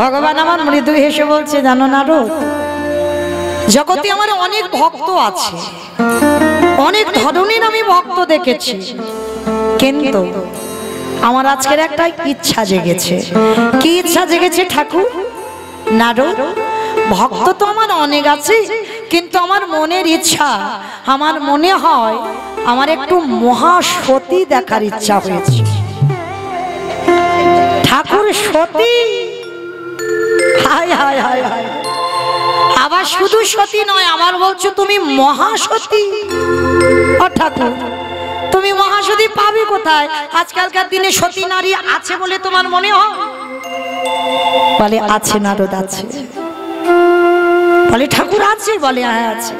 ভগবান আমার মৃদু হেসে বলছে, জানো নারদ, জগতে আমার অনেক ভক্ত আছে, অনেক ধরনের আমি ভক্ত দেখেছি, কিন্তু আমার আজকের একটা ইচ্ছা জেগেছে। কি ইচ্ছা জেগেছে ঠাকুর? নারদ, ভক্ত তো আমার অনেক আছে, কিন্তু আমার মনের ইচ্ছা, আমার মনে হয় আমার একটু মহাসতী দেখার ইচ্ছা হয়েছে। ঠাকুর সতী? হায় হায় হায় হায়, আবার শুধু সতী নয়, আমার বলছো তুমি মহাসতী? ও ঠাকুর, তুমি মহাসতী পাবে কোথায়? আজকালকার দিনে সতী নারী আছে বলে তোমার মনে হয়? বলে আছে নারদ, আছে। বলে ঠাকুর আছে? বলে হ্যাঁ আছে।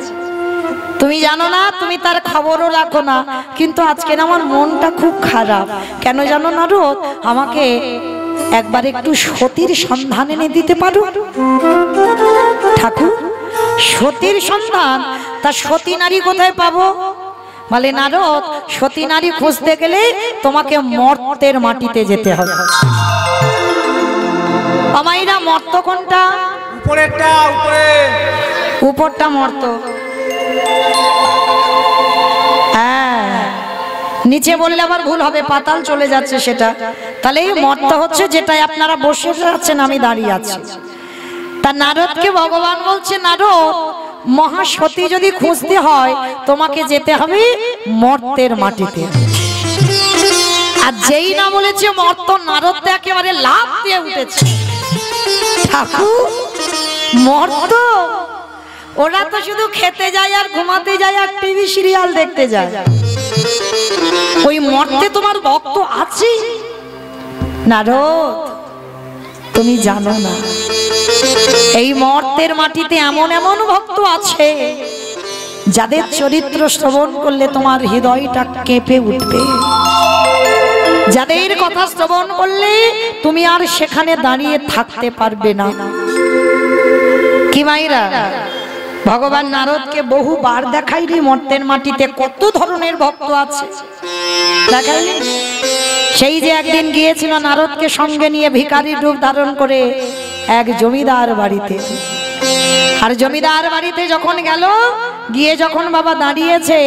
তুমি জানো না, তুমি তার খবরও রাখো না, কিন্তু আজকে আমার মনটা খুব খারাপ। কেন জানো নারদ? আমাকে একবার একটু সতীর সন্ধান এনে দিতে পারো? ঠাকুর, সতীর সন্ধান? তা সতী নারী কোথায় পাবো? বলে নারদ, সতী নারী খুঁজতে গেলে তোমাকে মর্তের মাটিতে যেতে হবে। আমাইরা মর্ত কোনটা? উপরেরটা, উপরে উপরটা মর্ত। হ্যাঁ, নিচে বললে আবার ভুল হবে, পাতাল চলে যাচ্ছে সেটা। তাহলে এই মর্ত হচ্ছে যেটাই আপনারা বসে আছেন, আমি দাঁড়িয়ে আছি। তা নারদকে ভগবান বলছে, নারদ, মহাসতী যদি খুঁজতে হয় তোমাকে যেতে হবে মর্তের মাটিতে। আর যেই না বলেছে মর্ত, নারদ তো একেবারে লাফ দিয়ে উঠেছে। ঠাকুর, মর্ত? ওরা তো শুধু খেতে যায় আর ঘুমাতে যায় আর টিভি সিরিয়াল দেখতে যায়, ওই মর্তে তোমার ভক্ত আছে? নারদ, তুমি জানো না, এই মর্তের মাটিতে এমন এমন ভক্ত আছে যাদের চরিত্র শ্রবণ করলে তোমার হৃদয়টা কেঁপে উঠবে, যাদের কথা শ্রবণ করলে তুমি আর সেখানে দাঁড়িয়ে থাকতে পারবে না। কি মাইরা, ভগবান নারদকে বহুবার দেখাইনি মর্তের মাটিতে কত ধরনের ভক্ত আছে, দেখাইনি? সেই যে একদিন গিয়েছিল নারদকে সঙ্গে নিয়ে ভিখারির রূপ ধারণ করে এক জমিদার বাড়িতে। আর জমিদার বাড়িতে যখন গেল, গিয়ে যখন বাবা দাঁড়িয়েছে,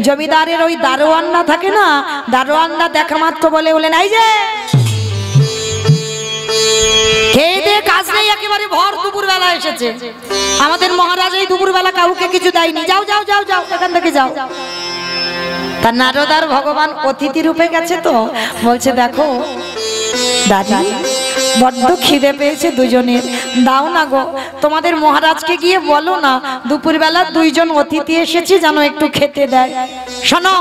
জমিদারের ওই দারোয়ানরা থাকে না, দারোয়ানরা দেখা মাত্র বলে বলেন, এই যে খেয়ে দিয়ে কাজ নেই, একেবারে ভর দুপুর বেলা এসেছে, আমাদের মহারাজ এই দুপুর বেলা কাউকে কিছু দেয়নি, যাও যাও যাও যাও এখান থেকে যাও। তার নারদ আর ভগবান অতিথি রূপে গেছে, তো বলছে দেখো দাদা বড্ড খিদে পেয়েছে দুজনের, দাও না গো, তোমাদের মহারাজকে গিয়ে বলো না দুপুরবেলা দুইজন অতিথি এসেছে যেন একটু খেতে দেয়। শোনো,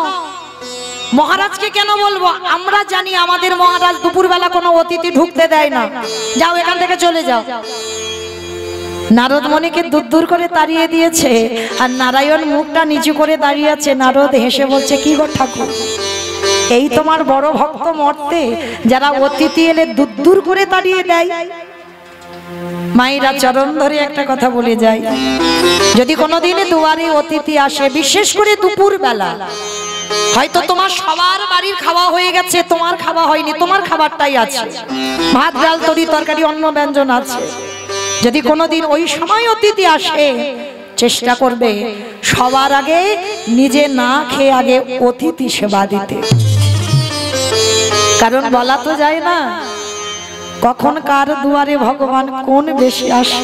মহারাজকে কেন বলবো, আমরা জানি আমাদের মহারাজ দুপুরবেলা কোনো অতিথি ঢুকতে দেয় না, যাও এখান থেকে চলে যাও। নারদ মনিকে দূর দূর করে তাড়িয়ে দিয়েছে, আর নারায়ণ মুখটা নিচু করে দাঁড়িয়ে আছে। নারদ হেসে বলছে, কি গো ঠাকুর, এই তোমার বড় ভক্ত মর্তে যারা অতিথি এলে দূর দূর করে তাড়িয়ে দেয়। মায়েরা চরণ ধরে একটা কথা বলে যায়, যদি কোনোদিনে দুয়ারে অতিথি আসে, বিশেষ করে দুপুর বেলা, হয়তো তোমার সবার বাড়ির খাওয়া হয়ে গেছে, তোমার খাওয়া হয়নি, তোমার খাবারটাই আছে, ভাত ডাল তরি তরকারি অন্ন ব্যঞ্জন আছে, যদি কোনোদিন ওই সময় অতিথি আসে, চেষ্টা করবে সবার আগে নিজে না খেয়ে আগে অতিথি সেবা দিতে। কারণ বলা তো যায় না কখন কার দুয়ারে ভগবান কোন বেশি আসে।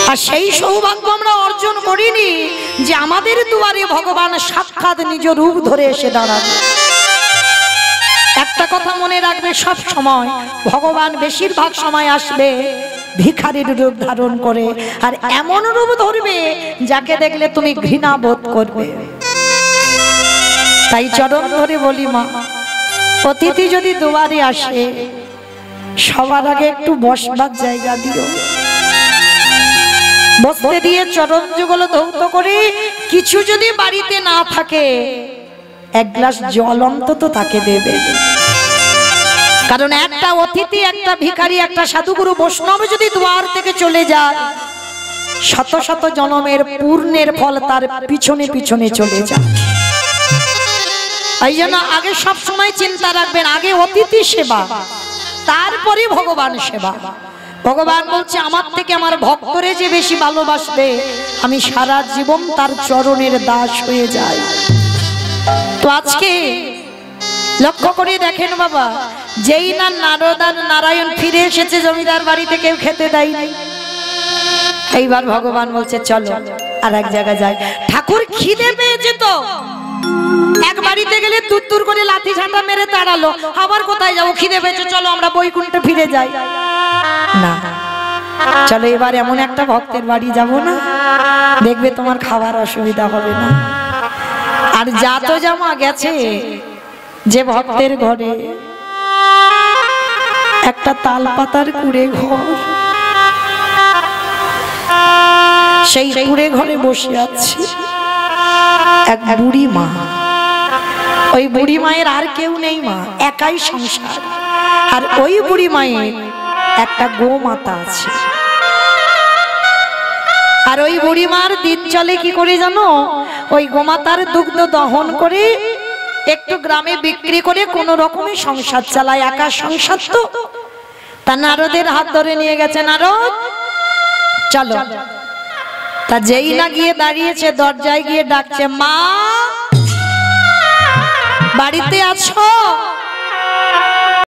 আর সেই সৌভাগ্য আমরা অর্জন করিনি যে আমাদের দুয়ারে ভগবান সাক্ষাৎ নিজ রূপ ধরে এসে দাঁড়াবে। একটা কথা মনে রাখবে, সব সময় ভগবান বেশিরভাগ সময় আসবে ভিখারির রূপ ধারণ করে, আর এমন রূপ ধরবে যাকে দেখলে তুমি ঘৃণা বোধ করবে। তাই চরণ ধরে বলি, মা অতিথি যদি দুয়ারে আসে, সবার আগে একটু বসবার জায়গা দিও, বসতে দিয়ে চরণ যুগল ধৌত করে, কিছু যদি বাড়িতে না থাকে এক গ্লাস জল অন্তত তাকে দেবে। কারণ একটা অতিথি, একটা ভিখারি, একটা সাধুগুরু বৈষ্ণব যদি দুয়ার থেকে চলে যায়, শত শত জন্মের পূর্ণের ফল তার পিছনে পিছনে চলে যায়। এই জন্য আগে সব সময় চিন্তা রাখবেন, আগে অতিথি সেবা, তারপরে ভগবান সেবা। ভগবান বলছে, আমার থেকে আমার ভক্তরে যে বেশি ভালোবাসবে, আমি সারা জীবন তার চরণের দাস হয়ে যাই। তো আজকে লক্ষ্য করে দেখেন বাবা, যেই না নারদ আর নারায়ণ ফিরে এসেছে জমিদার বাড়িতে, কেউ খেতে দেয়নি। এইবার ভগবান বলছে, চলো আর এক জায়গা যাই। ঠাকুর খিদে পেয়েছে, তো এক বাড়িতে গেলে দূর দূর করে লাঠি ঝাঁটা মেরে তাড়ালো, আবার কোথায় যাবো, খিদে পেয়েছে, চলো আমরা বৈকুণ্ঠে ফিরে যাই। না, চলো এবার এমন একটা ভক্তের বাড়ি যাব না, দেখবে তোমার খাবার অসুবিধা হবে না। আর যা তো জামা গেছে যে ভক্তের ঘরে, একটা তাল পাতার কুড়ে ঘর, সেই কুড়ে ঘরে বসে আছে এক বুড়ি মা। ওই বুড়ি মায়ের আর কেউ নেই, মা একাই সংসার। আর ওই বুড়ি মায়ের একটা গোমাতা আছে। আর ওই বুড়ি মার দিন চলে কি করে জানো, ওই গোমাতার দুগ্ধ দহন করে একটু গ্রামে বিক্রি করে কোন রকমের সংসার চালায়, একা সংসার। তো তা নারদের হাত ধরে নিয়ে গেছে, নারদ চলো। তা যেই না গিয়ে দাঁড়িয়েছে, দরজায় গিয়ে ডাকছে, মা বাড়িতে আছো?